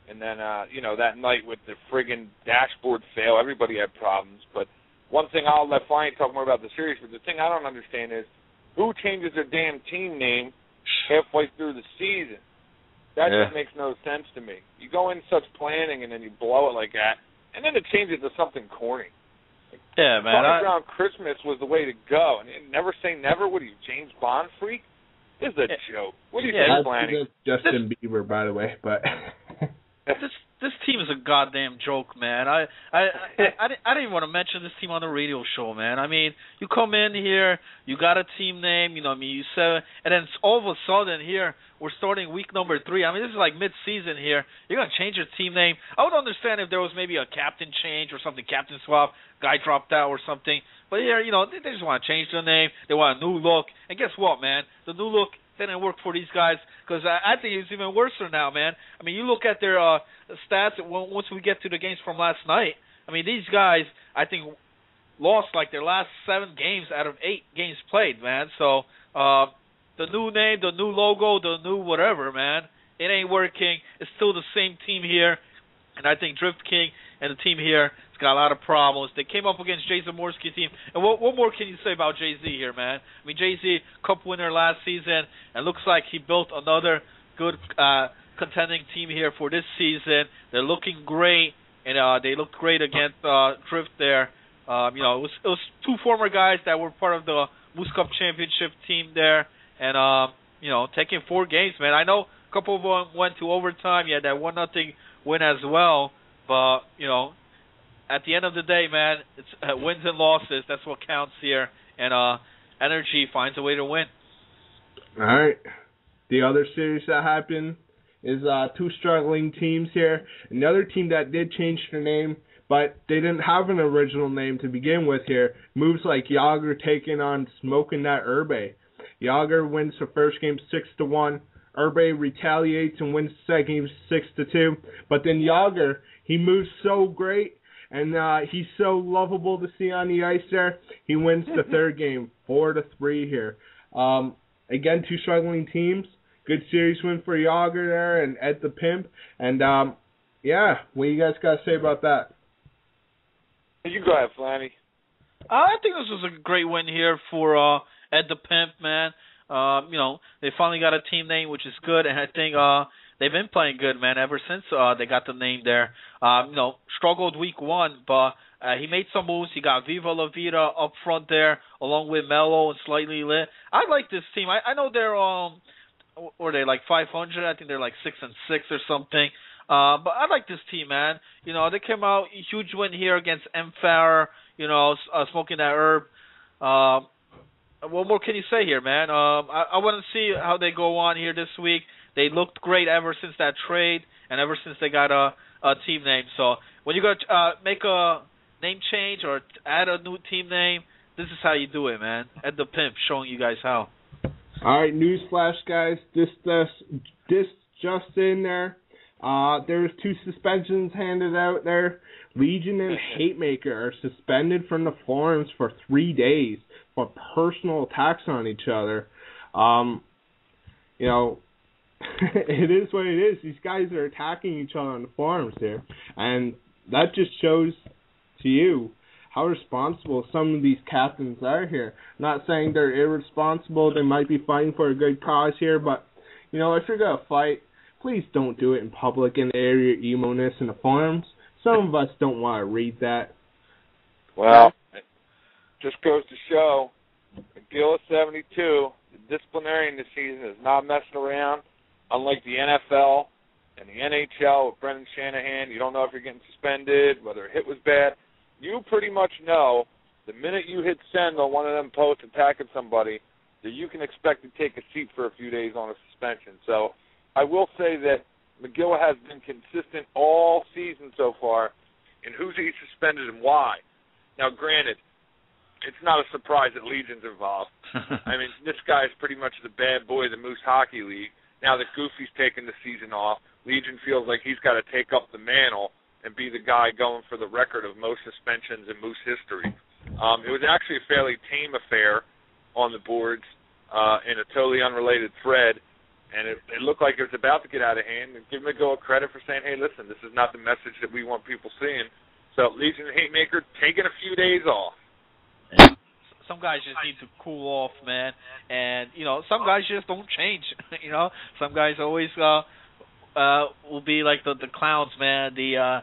And then, you know, that night with the friggin' dashboard fail, everybody had problems. But one thing, I'll let Flanny talk more about the series, but the thing I don't understand is who changes their damn team name halfway through the season? That just makes no sense to me. You go in such planning and then you blow it like that, and then it changes to something corny. Yeah, man. Charlie Brown Christmas was the way to go. And Never Say Never, what are you, James Bond freak? This is a joke. What do you think, Flanny? Justin Bieber, by the way, but... This team is a goddamn joke, man. I didn't even want to mention this team on the radio show, man. I mean, you come in here, you got a team name, you know what I mean, you said, and then all of a sudden here, we're starting week number 3. I mean, this is like mid-season here. You're going to change your team name. I would understand if there was maybe a captain change or something, captain swap, guy dropped out or something. But here, you know, they just want to change the name. They want a new look. And guess what, man? The new look didn't work for these guys because I think it's even worse now, man. I mean, you look at their stats once we get to the games from last night. I mean, these guys, I think, lost like their last 7 games out of 8 games played, man. So the new name, the new logo, the new whatever, man, it ain't working. It's still the same team here. And I think Drift King and the team here has got a lot of problems. They came up against Jay Zamorski's team. And what more can you say about Jay-Z here, man? I mean, Jay-Z, cup winner last season, and looks like he built another good contending team here for this season. They're looking great, and they looked great against Drift there. You know, it was 2 former guys that were part of the Moose Cup Championship team there, and, you know, taking 4 games, man. I know a couple of them went to overtime. Yeah, that 1-0 win as well, but, you know, at the end of the day, man, it's wins and losses. That's what counts here, and energy finds a way to win. All right. The other series that happened is 2 struggling teams here. Another team that did change their name, but they didn't have an original name to begin with here. Moves like Yager taking on Smoking That Herbe. Yager wins the first game 6-1. Herbe retaliates and wins the second game 6-2. But then Yager, he moves so great, and he's so lovable to see on the ice there. He wins the third game 4-3 here. Again, 2 struggling teams. Good series win for Yager there and Ed the Pimp. And, yeah, what you guys got to say about that? You go ahead, Flanny. I think this was a great win here for Ed the Pimp, man. You know, they finally got a team name, which is good, and I think they've been playing good, man, ever since they got the name there. You know, struggled week 1, but he made some moves. He got Viva La Vida up front there, along with Mello and Slightly Lit. I like this team. I know they're or they like 500. I think they're like 6-6 or something. But I like this team, man. You know, they came out huge win here against M. Farrer, you know, Smoking That Herb. What more can you say here, man? I want to see how they go on here this week. They looked great ever since that trade and ever since they got a team name. So when you go make a name change or add a new team name, this is how you do it, man. Ed the Pimp showing you guys how. All right, newsflash, guys. This just in there. There's 2 suspensions handed out there. Legion and Hatemaker are suspended from the forums for 3 days for personal attacks on each other. You know, it is what it is. These guys are attacking each other on the forums here. And that just shows to you how responsible some of these captains are here. Not saying they're irresponsible. They might be fighting for a good cause here. But, you know, if you're going to fight, please don't do it in public and air your emo-ness in the forums. Some of us don't want to read that. Well, it just goes to show, McGill is 72. The disciplinarian this season is not messing around. Unlike the NFL and the NHL with Brendan Shanahan, you don't know if you're getting suspended, whether a hit was bad. You pretty much know the minute you hit send on one of them posts attacking somebody that you can expect to take a seat for a few days on a suspension. So I will say that McGill has been consistent all season so far in who's he suspended and why. Now, granted, it's not a surprise that Legion's involved. I mean, this guy is pretty much the bad boy of the Moose Hockey League. Now that Goofy's taken the season off, Legion feels like he's got to take up the mantle and be the guy going for the record of most suspensions in Moose history. It was actually a fairly tame affair on the boards in a totally unrelated thread, and it looked like it was about to get out of hand. And give McGill credit for saying, hey, listen, this is not the message that we want people seeing. So Legion and Hatemaker taking a few days off. Some guys just need to cool off, man. And, you know, some guys just don't change. You know, some guys always will be like the clowns, man, the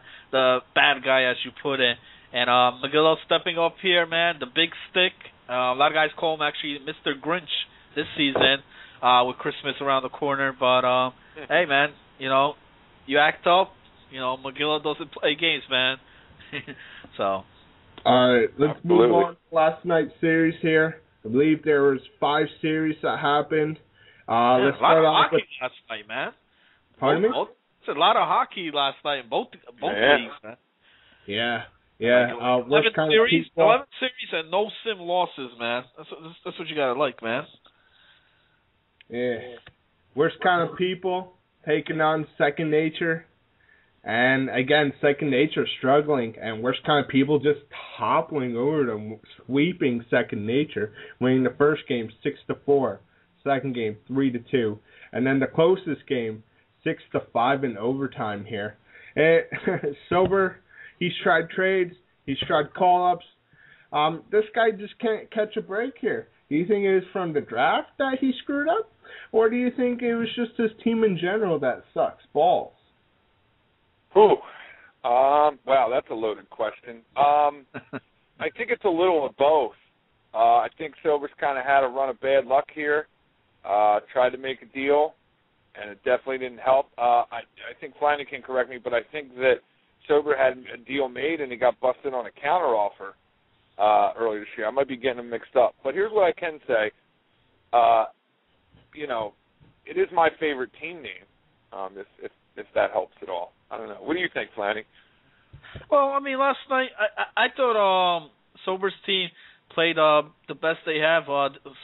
bad guy, as you put it. And McGill stepping up here, man, the big stick. A lot of guys call him actually Mr. Grinch this season with Christmas around the corner. But, hey, man, you know, you act up, Magilla doesn't play games, man. So. All right, let's Absolutely. move on to last night's series here. I believe there was 5 series that happened. Let's start off with last night, man. Pardon me? It's a lot of hockey last night in both leagues, man. Yeah. Like 11 series and no sim losses, man. That's what you gotta like, man. Yeah. Worst kind of people taking on Second Nature. And again, Second Nature struggling, and worst kind of people just toppling over them, sweeping Second Nature, winning the first game 6-4, second game 3-2, and then the closest game 6-5 in overtime here. Sober, he's tried trades, he's tried call-ups. This guy just can't catch a break here. Do you think it was from the draft that he screwed up, or do you think it was just his team in general that sucks balls? Ooh. Wow, that's a loaded question. I think it's a little of both. I think Silver's kind of had a run of bad luck here. Tried to make a deal, and it definitely didn't help. I think Flanagan can correct me, but I think that Silver had a deal made, and he got busted on a counteroffer earlier this year. I might be getting them mixed up. But here's what I can say. It is my favorite team name, if that helps at all. I don't know. What do you think, Flanny? Well, I mean, last night I thought Sober's team played the best they have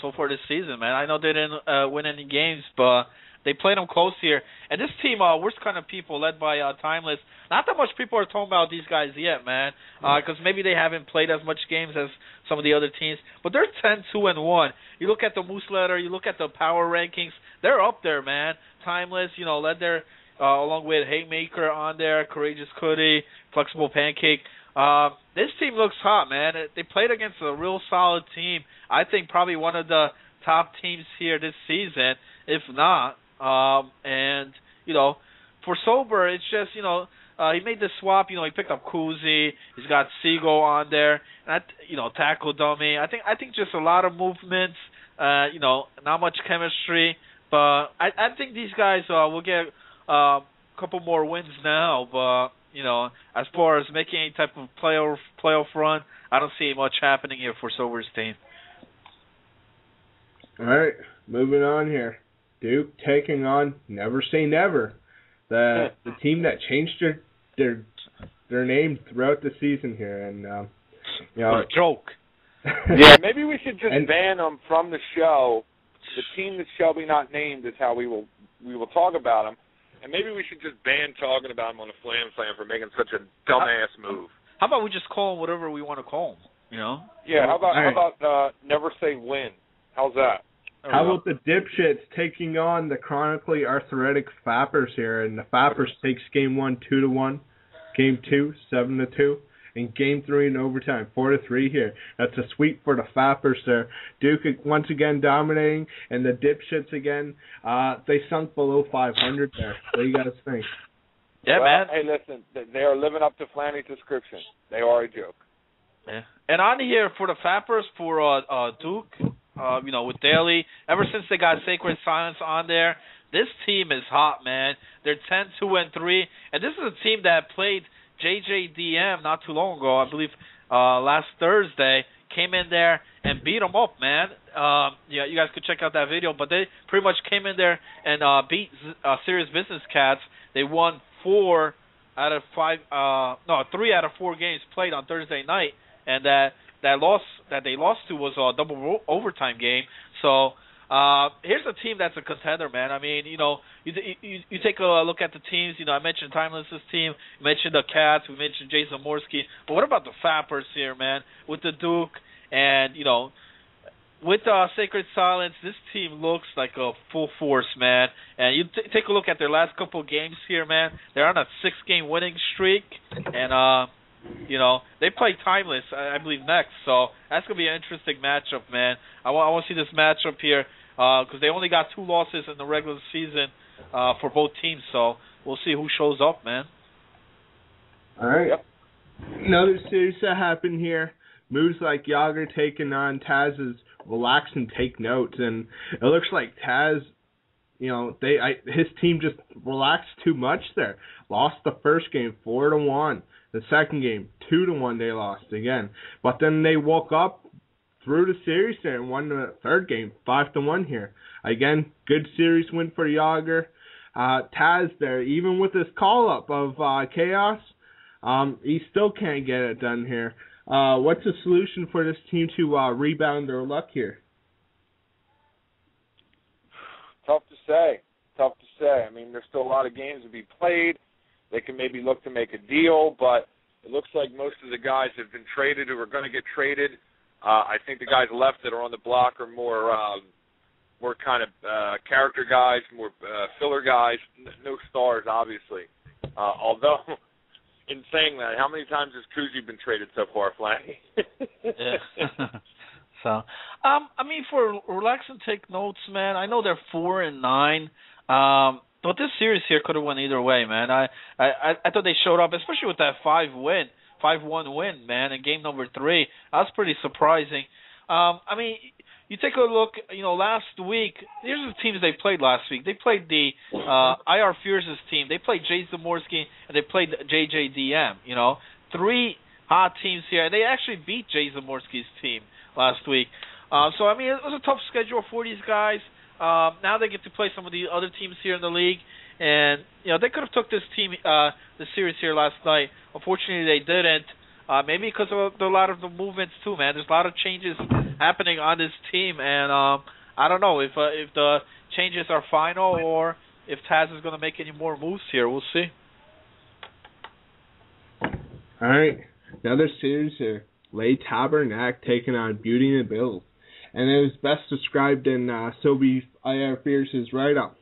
so far this season, man. I know they didn't win any games, but they played them close here. And this team, worst kind of people, led by Timeless. Not that much people are talking about these guys yet, man, because maybe they haven't played as much games as some of the other teams. But they're 10-2-1. You look at the Moose Letter, you look at the power rankings, they're up there, man. Timeless, led there. Along with Haymaker on there, Courageous Cootie, Flexible Pancake. This team looks hot, man. They played against a real solid team. I think probably one of the top teams here this season, if not. For Sober, it's just, he made the swap. He picked up Kuzi. He's got Seagull on there. And Tackle Dummy. I think just a lot of movements. Not much chemistry. But I think these guys will get a couple more wins now, but as far as making any type of playoff run, I don't see much happening here for Sober's team. All right, moving on here. Duke taking on Never Say Never, the team that changed their name throughout the season here, and what a joke. Yeah, maybe we should just ban them from the show. The team that shall be not named is how we will talk about them. And maybe we should just ban talking about him on the FlanFan for making such a dumbass move. How about we just call him whatever we want to call him? Yeah. How about Never Say Win? How's that? How about the dipshits taking on the chronically arthritic Fappers here, and the Fappers takes game 1 2-1, game 2 7-2, and game 3 in overtime 4-3 here. That's a sweep for the Fappers there. Duke once again dominating, and the dipshits again. They sunk below 500 there. What do you guys think? Yeah, man. Hey, listen, they are living up to Flanny's description. They are a joke. Yeah. And on here for the Fappers, for Duke, with Daly, ever since they got Sacred Silence on there, this team is hot, man. They're 10-2-3, and this is a team that played JJDM not too long ago, I believe last Thursday, came in there and beat them up, man. You guys could check out that video, but they pretty much came in there and beat Serious Business Cats. They won 3 out of 4 games played on Thursday night, and that loss that they lost to was a double overtime game. So here's a team that's a contender, man. I mean, you take a look at the teams. I mentioned Timeless's team, you mentioned the Cats, we mentioned Jason Morsky, but what about the Fappers here, man? With the Duke and with Sacred Silence, this team looks like a full force, man. And you take a look at their last couple of games here, man. They're on a 6-game winning streak, and they play Timeless, I believe, next. So that's going to be an interesting matchup, man. I want to see this matchup here because they only got 2 losses in the regular season for both teams. So we'll see who shows up, man. All right. Yep. Another series that happened here. Moves like Yager taking on Taz's Relax and Take Notes. And it looks like Taz his team just relaxed too much there. Lost the first game 4-1. The second game 2-1 they lost again. But then they woke up through the series there and won the third game 5-1 here. Again, good series win for Yager. Taz there, even with his call up of chaos, he still can't get it done here. What's the solution for this team to rebound their luck here? Tough to say. I mean, there's still a lot of games to be played. They can maybe look to make a deal, but it looks like most of the guys have been traded or are going to get traded. I think the guys left that are on the block are more kind of character guys, more filler guys, no stars, obviously. Although, in saying that, how many times has Kuzi been traded so far, Flanny? Yeah. So, I mean, for relax and take notes, man, I know they're 4-9. But this series here could have went either way, man. I thought they showed up, especially with that 5-1 win, man, in game number 3. That was pretty surprising. I mean, you take a look, last week, here's the teams they played last week. They played the IR Fears' team. They played Jay Zamorsky, and they played JJDM, 3 hot teams here. They actually beat Jay Zamorsky's team last week. So, I mean, it was a tough schedule for these guys. Now they get to play some of the other teams here in the league, and they could have took this team, the series here last night. Unfortunately, they didn't. Maybe because of a lot of the movements too, man. There's a lot of changes happening on this team, and I don't know if the changes are final or if Taz is going to make any more moves here. We'll see. All right, another series here. Lay Tabernac taking on Beauty and the Bills. And it was best described in Sobe IR Fierce's write-up.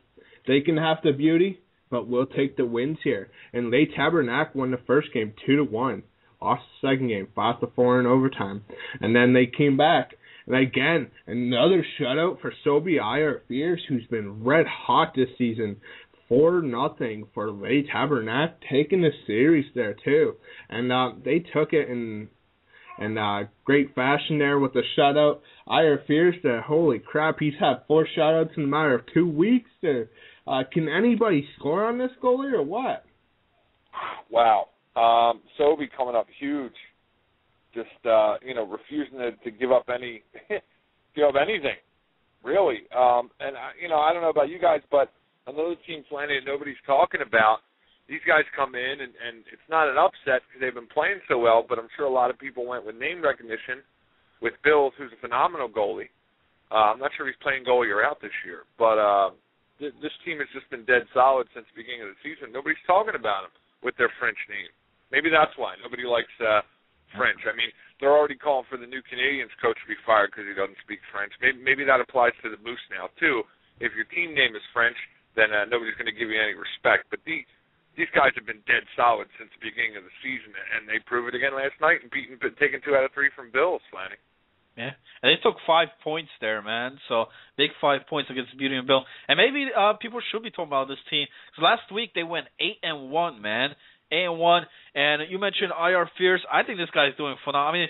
They can have the beauty, but we'll take the wins here. And Lay Tabernac won the first game 2-1. Lost the second game 5-4 in overtime. And then they came back. And again, another shutout for Sobe IR Fierce, who's been red hot this season. 4-0 for Lay Tabernac, taking the series there too. And they took it in great fashion there with the shutout. IR Fierce, holy crap, he's had 4 shutouts in a matter of 2 weeks there. Can anybody score on this goalie or what? Wow. Sobe coming up huge. Just, refusing to give up anything, really. And, I don't know about you guys, but another team, Flanny, that nobody's talking about, these guys come in, and it's not an upset because they've been playing so well, but I'm sure a lot of people went with name recognition with Bills, who's a phenomenal goalie. I'm not sure if he's playing goalie or out this year, but this team has just been dead solid since the beginning of the season. Nobody's talking about him with their French name. Maybe that's why. Nobody likes French. I mean, they're already calling for the new Canadians coach to be fired because he doesn't speak French. Maybe that applies to the Moose now, too. If your team name is French, then nobody's going to give you any respect. But these guys have been dead solid since the beginning of the season, and they proved it again last night and taking 2 out of 3 from Bills, Flanny. Yeah, and they took 5 points there, man. So big 5 points against Beauty and Bill. And maybe people should be talking about this team. Because last week they went 8-1, man. 8-1. And you mentioned IR Fierce. I think this guy's doing phenomenal. I mean,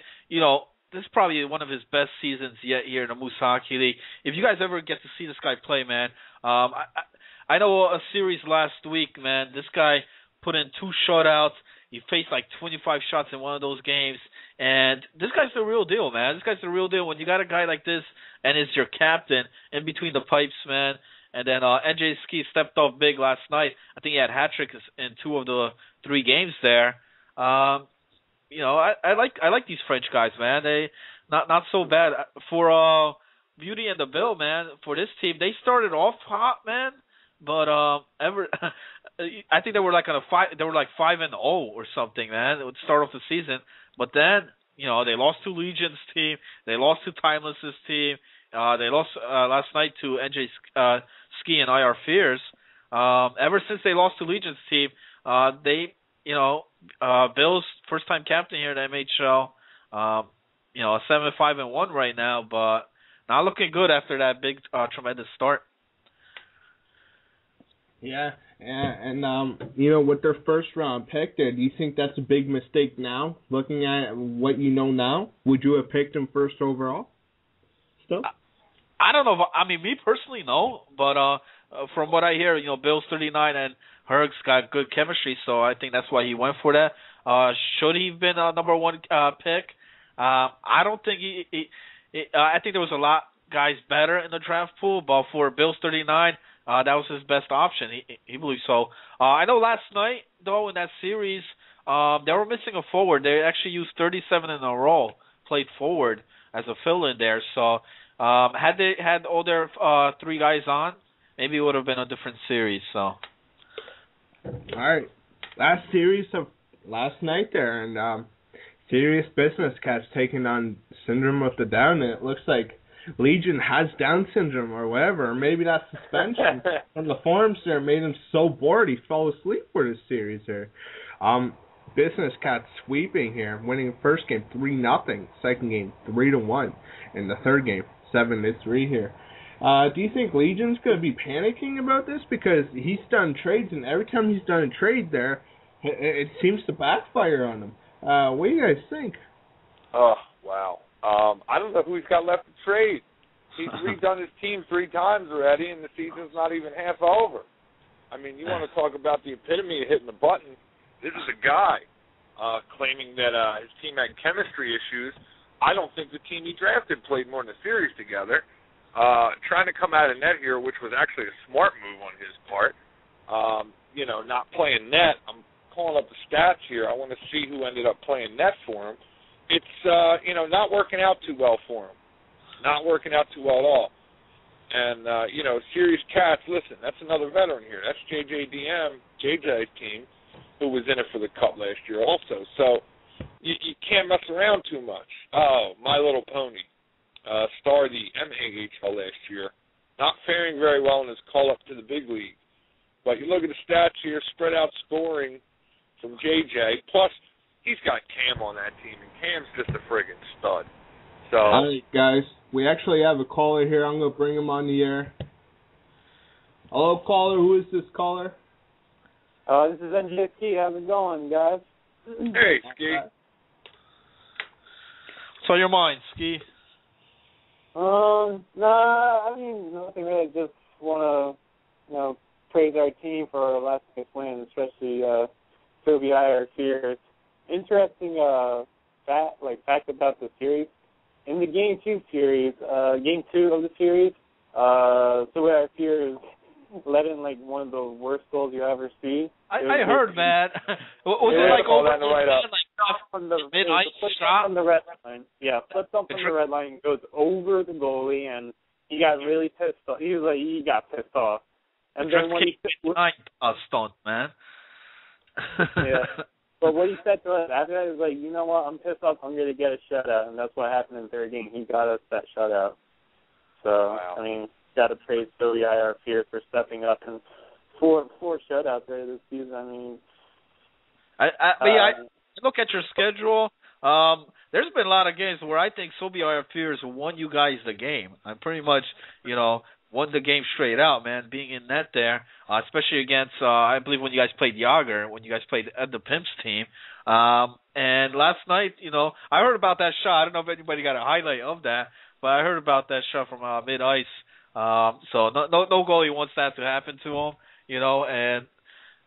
this is probably one of his best seasons yet here in the Moose Hockey League. If you guys ever get to see this guy play, man, I know a series last week, man. This guy put in 2 shutouts. He faced like 25 shots in one of those games. And this guy's the real deal, man. This guy's the real deal. When you got a guy like this and is your captain in between the pipes, man. And then NJ Ski stepped off big last night. I think he had hat tricks in 2 of the 3 games there. I like these French guys, man. They not so bad for Beauty and the Bill, man. For this team, they started off hot, man. But I think they were like 5-0 or something, man. It would start off the season, but then they lost to Legion's team, they lost to Timeless's team, they lost last night to NJ Ski and IR Fears. Ever since they lost to Legion's team, Bill's first time captain here at MHL. 7-5-1 right now, but not looking good after that big tremendous start. Yeah, and with their first round pick there, do you think that's a big mistake now? Looking at what you know now, would you have picked him first overall? Still, I don't know. I mean, me personally, no. But from what I hear, Bill's 39 and Herg's got good chemistry, so I think that's why he went for that. Should he have been a number one pick? I don't think I think there was a lot guys better in the draft pool, but for Bill's 39, that was his best option. He believes so. I know last night, though, in that series, they were missing a forward. They actually used 37 in a row, played forward as a fill-in there. So had they had all their three guys on, maybe it would have been a different series. So. All right. Last series of last night there, and serious business, Cats taking on Syndrome of the Down, and it looks like Legion has Down syndrome or whatever, or maybe that suspension from the forums there made him so bored he fell asleep for this series here. Business Cats sweeping here, winning the first game 3-0, second game 3-1, and the third game 7-3 here. Do you think Legion's going to be panicking about this? Because he's done trades, and every time he's done a trade there, it seems to backfire on him. What do you guys think? Oh, wow. I don't know who he's got left to trade. He's redone his team 3 times already, and the season's not even half over. I mean, you want to talk about the epitome of hitting the button. This is a guy claiming that his team had chemistry issues. I don't think the team he drafted played more than a series together. Trying to come out of net here, which was actually a smart move on his part. Not playing net. I'm calling up the stats here. I want to see who ended up playing net for him. It's, not working out too well for him. Not working out too well at all. And, Serious Cats, listen, that's another veteran here. That's JJ's team, who was in it for the Cup last year also. So you can't mess around too much. Oh, My Little Pony. Starred the MAHL last year. Not faring very well in his call-up to the big league. But you look at the stats here, spread out scoring from JJ. Plus, he's got Cam on that team, and Cam's just a friggin' stud. So, all right, guys. We actually have a caller here. I'm going to bring him on the air. Hello, caller. Who is this caller? This is NJ Ski. How's it going, guys? Hey, Ski. What's on your mind, Ski? Nah, I mean, nothing really. Just want to, praise our team for our last night's win, especially Sylvia our Fears. Interesting fact about the series. In the Game 2 series, Game 2 of the series, Sylvia our Fears let in one of the worst goals you ever see. I heard, man. Was it like over the red shot on the red line? Yeah, flipped up on the red line, goes over the goalie, and he got really pissed off. He got pissed off. And then when he stunt, man. Yeah. But what he said to us after that is you know what, I'm pissed off, I'm going to get a shutout, and that's what happened in the third game. He got us that shutout. So, wow. I mean, got to praise Philly IR Fears for stepping up and four shutouts there this season. I mean, I look at your schedule. There's been a lot of games where I think Sobi Fears won you guys the game. I'm pretty much, won the game straight out, man, being in net there, especially against, I believe when you guys played Yager, when you guys played the Pimps team. And last night, I heard about that shot. I don't know if anybody got a highlight of that, but I heard about that shot from mid-ice. So no goalie wants that to happen to him, and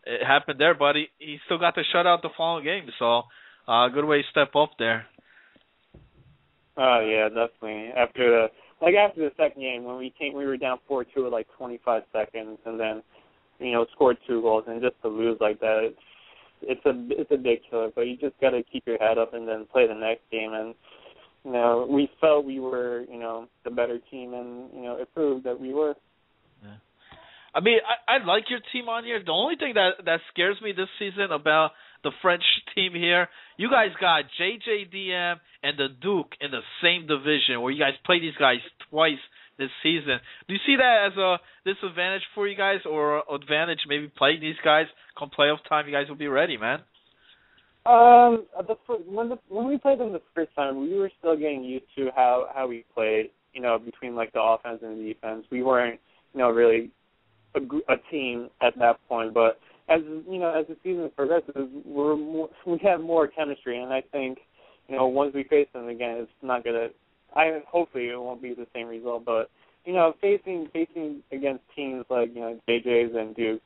it happened there, but he still got the shutout the following game. So good way to step up there. Oh, yeah, definitely. After the second game, when we were down 4-2 with 25 seconds, and then, scored 2 goals, and just to lose like that, it's a big killer. But you just got to keep your head up and then play the next game. And we felt we were, the better team, and it proved that we were. Yeah. I mean, I like your team on here. The only thing that scares me this season about the French team here, you guys got JJDM and the Duke in the same division, where you guys play these guys twice this season. Do you see that as a disadvantage for you guys, or advantage maybe playing these guys come playoff time? You guys will be ready, man. When we played them the first time, we were still getting used to how we played. Between the offense and the defense, we weren't really a team at that point. But as the season progresses, we have more chemistry, and I think once we face them again, it's not gonna. Hopefully it won't be the same result, but facing against teams like JJ's and Duke's,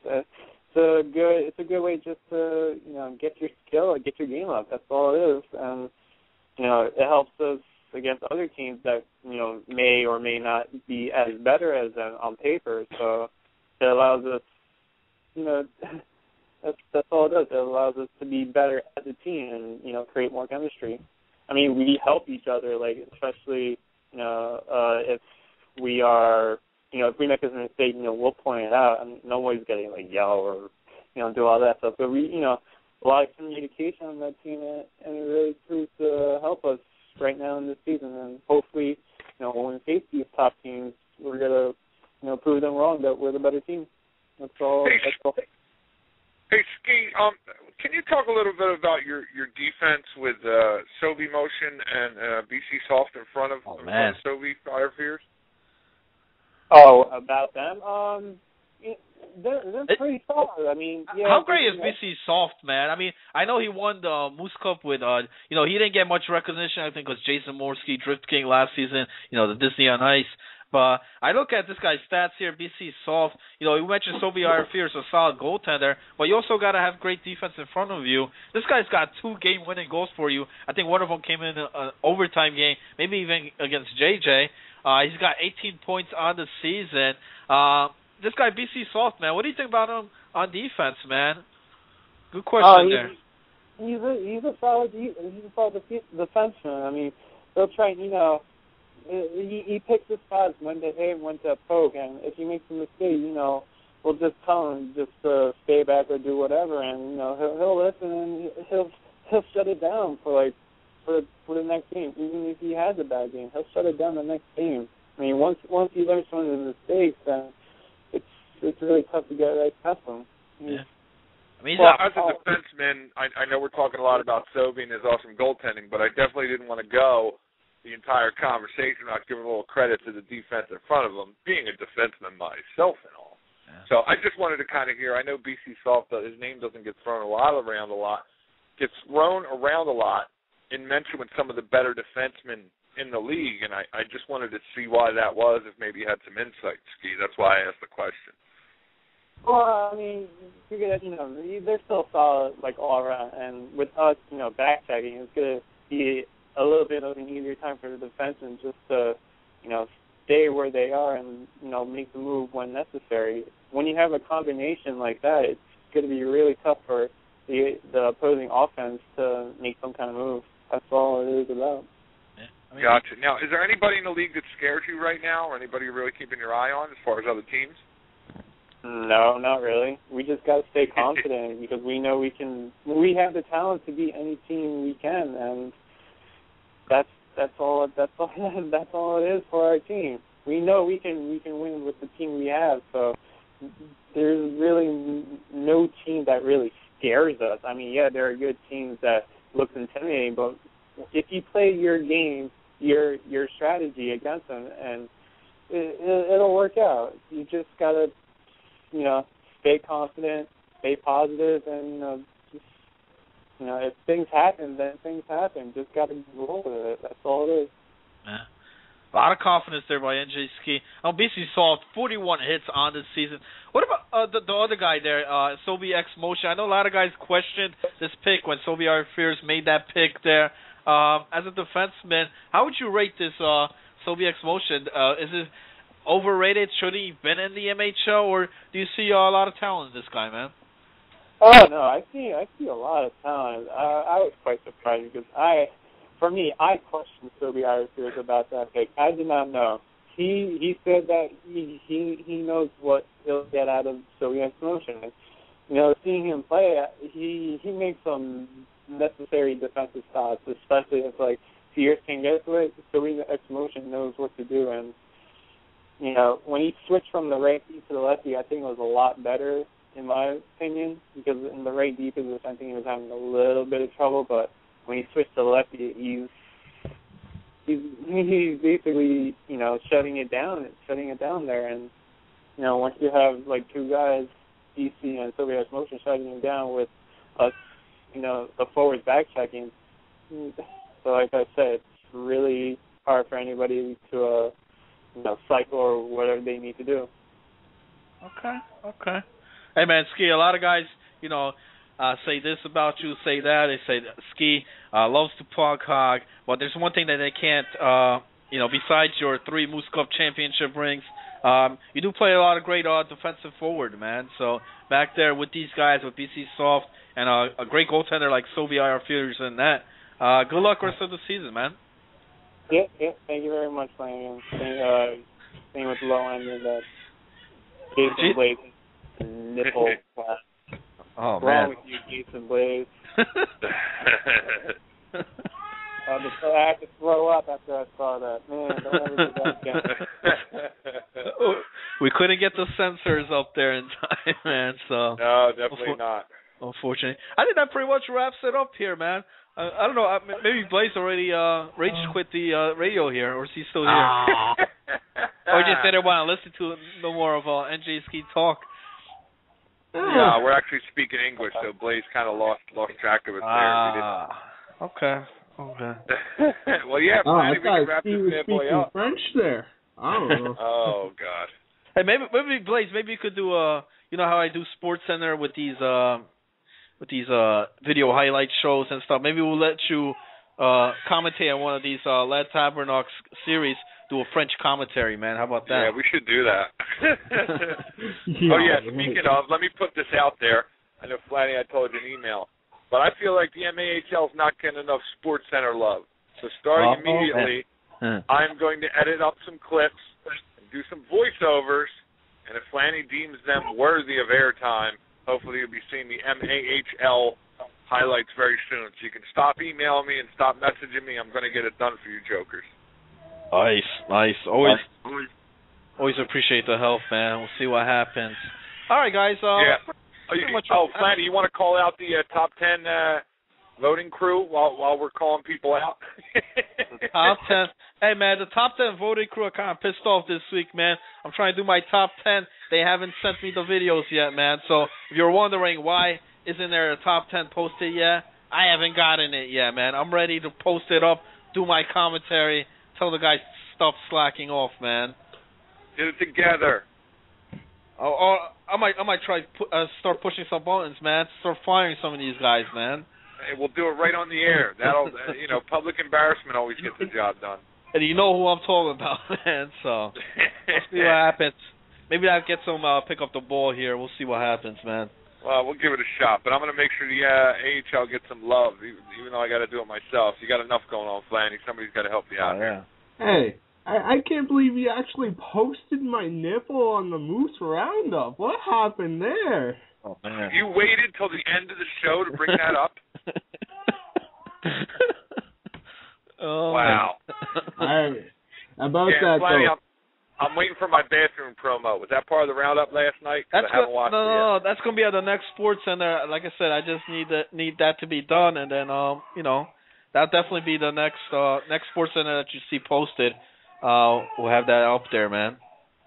it's a good way just to get your skill, get your game up. That's all it is, and it helps us against other teams that may or may not be as better as them on paper. So it allows us, that's all it does. It allows us to be better as a team and create more chemistry. I mean, we help each other, like especially if we are, if we make a mistake, we'll point it out. I mean, nobody's getting yell or do all that stuff. But we, a lot of communication on that team, and it really proves to help us right now in this season. And hopefully, when we face these top teams, we're gonna prove them wrong that we're the better team. That's all. Hey, Ski, can you talk a little bit about your defense with Sobe Motion and BC Soft in front of Sobe Fire Fears? Oh, about them? They're pretty solid. I mean, yeah. How great is BC Soft, man? I mean, I know he won the Moose Cup with, he didn't get much recognition, I think, because Jason Morski, Drift King last season, the Disney on Ice. But I look at this guy's stats here, BC Soft. You mentioned Sobe Fierce, a solid goaltender, but you also got to have great defense in front of you. This guy's got 2 game-winning goals for you. I think one of them came in an overtime game, maybe even against JJ. He's got 18 points on the season. This guy, BC Soft, man, what do you think about him on defense, man? Good question there. He's a solid defenseman. I mean, he'll try, he picks his spots when to hit, when to poke, and if he makes a mistake, we'll just tell him just to stay back or do whatever, and he'll listen and he'll shut it down for the next game. Even if he has a bad game, he'll shut it down the next game. I mean, once he learns from his mistakes, then it's really tough to get right past him. Yeah. I mean, as a defenseman, I know we're talking a lot about Sobe and his awesome goaltending, but I definitely didn't want to go the entire conversation without giving a little credit to the defense in front of him, being a defenseman myself and all. Yeah. So I just wanted to kind of hear, I know BC Soft, his name doesn't get thrown around a lot, gets thrown around a lot and mentioned with some of the better defensemen in the league, and I just wanted to see why that was, if maybe you had some insight, Ski. That's why I asked the question. Well, I mean, they're still solid, all around, and with us, back-checking, it's going to be a little bit of an easier time for the defensemen just to, stay where they are and, make the move when necessary. When you have a combination like that, it's going to be really tough for the opposing offense to make some kind of move. That's all it is about. Yeah. Gotcha. Now, is there anybody in the league that scares you right now, or anybody you're really keeping your eye on as far as other teams? No, not really. We just got to stay confident because we know we have the talent to beat any team we can, and that's all it is for our team. We know we can win with the team we have, so there's really no team that really scares us. I mean, yeah, there are good teams that look intimidating, but if you play your game, your strategy against them, and it'll work out. You just gotta stay confident, stay positive, and if things happen, then things happen. Just got to roll with it. That's all it is. Yeah. A lot of confidence there by NJ Ski. BC Soft, 41 hits on this season. What about the other guy there, Sobe X Motion? I know a lot of guys questioned this pick when Sobe Fears made that pick there. As a defenseman, how would you rate this Sobe X Motion? Is it overrated? Should he have been in the MHL, or do you see a lot of talent in this guy, man? Oh no, I see a lot of talent. I was quite surprised because I questioned Sobe Fears about that pick. I did not know. He said that he knows what he'll get out of Sobe X Motion. Seeing him play, he makes some necessary defensive stops, especially if Fears can get to it. Sobe X Motion knows what to do, and when he switched from the right deep to the lefty, I think it was a lot better, in my opinion, because in the right deep position, I think he was having a little bit of trouble, but when he switched to the lefty, he's basically, shutting it down there, and, once you have, two guys, DC and Sobe X Motion shutting him down with us, the forwards back-checking, so like I said, it's really hard for anybody to cycle or whatever they need to do. Okay. Hey, man, Ski, a lot of guys, say this about you, say that. They say that Ski loves to puck hog, but there's one thing that they can't, besides your 3 Moose Cup championship rings, you do play a lot of great defensive forward, man. So back there with these guys, with BC Soft, and a great goaltender like Sovi Arfields and that, good luck rest of the season, man. Yeah. Thank you very much, Flanagan. Same with the low end of that. Jason Blaze nipple class. Oh, What's man. wrong with you, Jason Blaze? I had to throw up after I saw that. Man, don't ever do that again. We couldn't get the sensors up there in time, man. So no, definitely not. Unfortunately, I think that pretty much wraps it up here, man. I don't know. Maybe Blaze already rage quit the radio here, or is he still here? Or just didn't want to listen to no more of NJ Ski talk. Yeah, we're actually speaking English, so Blaze kind of lost track of it there. Okay. Well, yeah, I we can thought wrap Steve this was bad boy speaking up. French there. I don't know. Oh, God. Hey, maybe Blaze, maybe you could do how I do Sports Center with these video highlight shows and stuff. Maybe we'll let you commentate on one of these Lad Tabernacle series. Do a French commentary, man. How about that? Yeah, we should do that. Speaking of, let me put this out there. I know, Flatty, I told you an email. But I feel like the MAHL is not getting enough Sports Center love. So starting immediately, I'm going to edit up some clips and do some voiceovers. And if Flanny deems them worthy of airtime, hopefully you'll be seeing the MAHL highlights very soon. So you can stop emailing me and stop messaging me. I'm going to get it done for you jokers. Nice. Always appreciate the help, man. We'll see what happens. All right, guys. Flanny, you want to call out the top 10 voting crew while we're calling people out? Top 10. Hey, man, the top 10 voting crew are kind of pissed off this week, man. I'm trying to do my top 10. They haven't sent me the videos yet, man. So if you're wondering why isn't there a top 10 posted yet, I haven't gotten it yet, man. I'm ready to post it up, do my commentary, tell the guys to stop slacking off, man. Get it together. Or I might try start pushing some buttons, man. Start firing some of these guys, man. Hey, we'll do it right on the air. That'll, public embarrassment always gets the job done. And you know who I'm talking about, man. So we'll see what happens. Maybe I'll get some pick up the ball here. We'll see what happens, man. Well, we'll give it a shot, but I'm going to make sure the AHL gets some love, even though I got to do it myself. You got enough going on, Flanny. Somebody's got to help you out here. Hey, I can't believe you actually posted my nipple on the Moose Roundup. What happened there? Oh, man. You waited till the end of the show to bring that up? Wow. About that, Flanny, though. I'm waiting for my bathroom promo. Was that part of the roundup last night? I haven't watched it yet. No, that's gonna be at the next Sports Center. Like I said, I just need that to be done, and then that'll definitely be the next Sports Center that you see posted. We'll have that up there, man.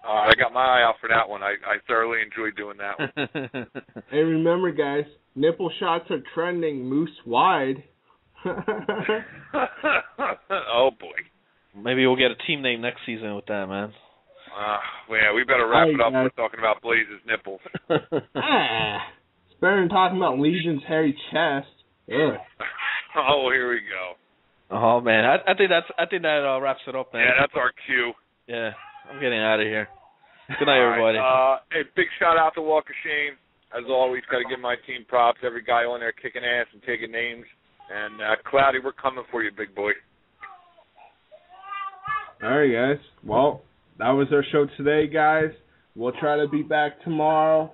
I got my eye out for that one. I thoroughly enjoyed doing that one. Hey, remember, guys, nipple shots are trending moose wide. Oh boy. Maybe we'll get a team name next season with that, man. We better wrap it up. We're talking about Blaze's nipples. It's better than talking about Legion's hairy chest. Ugh. Oh, here we go. Oh man, I think that wraps it up, man. Yeah, that's our cue. Yeah, I'm getting out of here. Good night, everybody. Hey, big shout out to Walk of Shame. As always, got to give my team props. Every guy on there kicking ass and taking names. And Cloudy, we're coming for you, big boy. All right, guys. Well, that was our show today, guys. We'll try to be back tomorrow.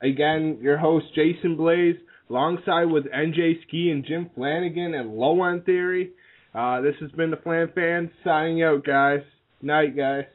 Again, your host, Jason Blaze, alongside with NJ Ski and Jim Flanagan and Low End Theory. This has been the FlanFan signing out, guys. Night, guys.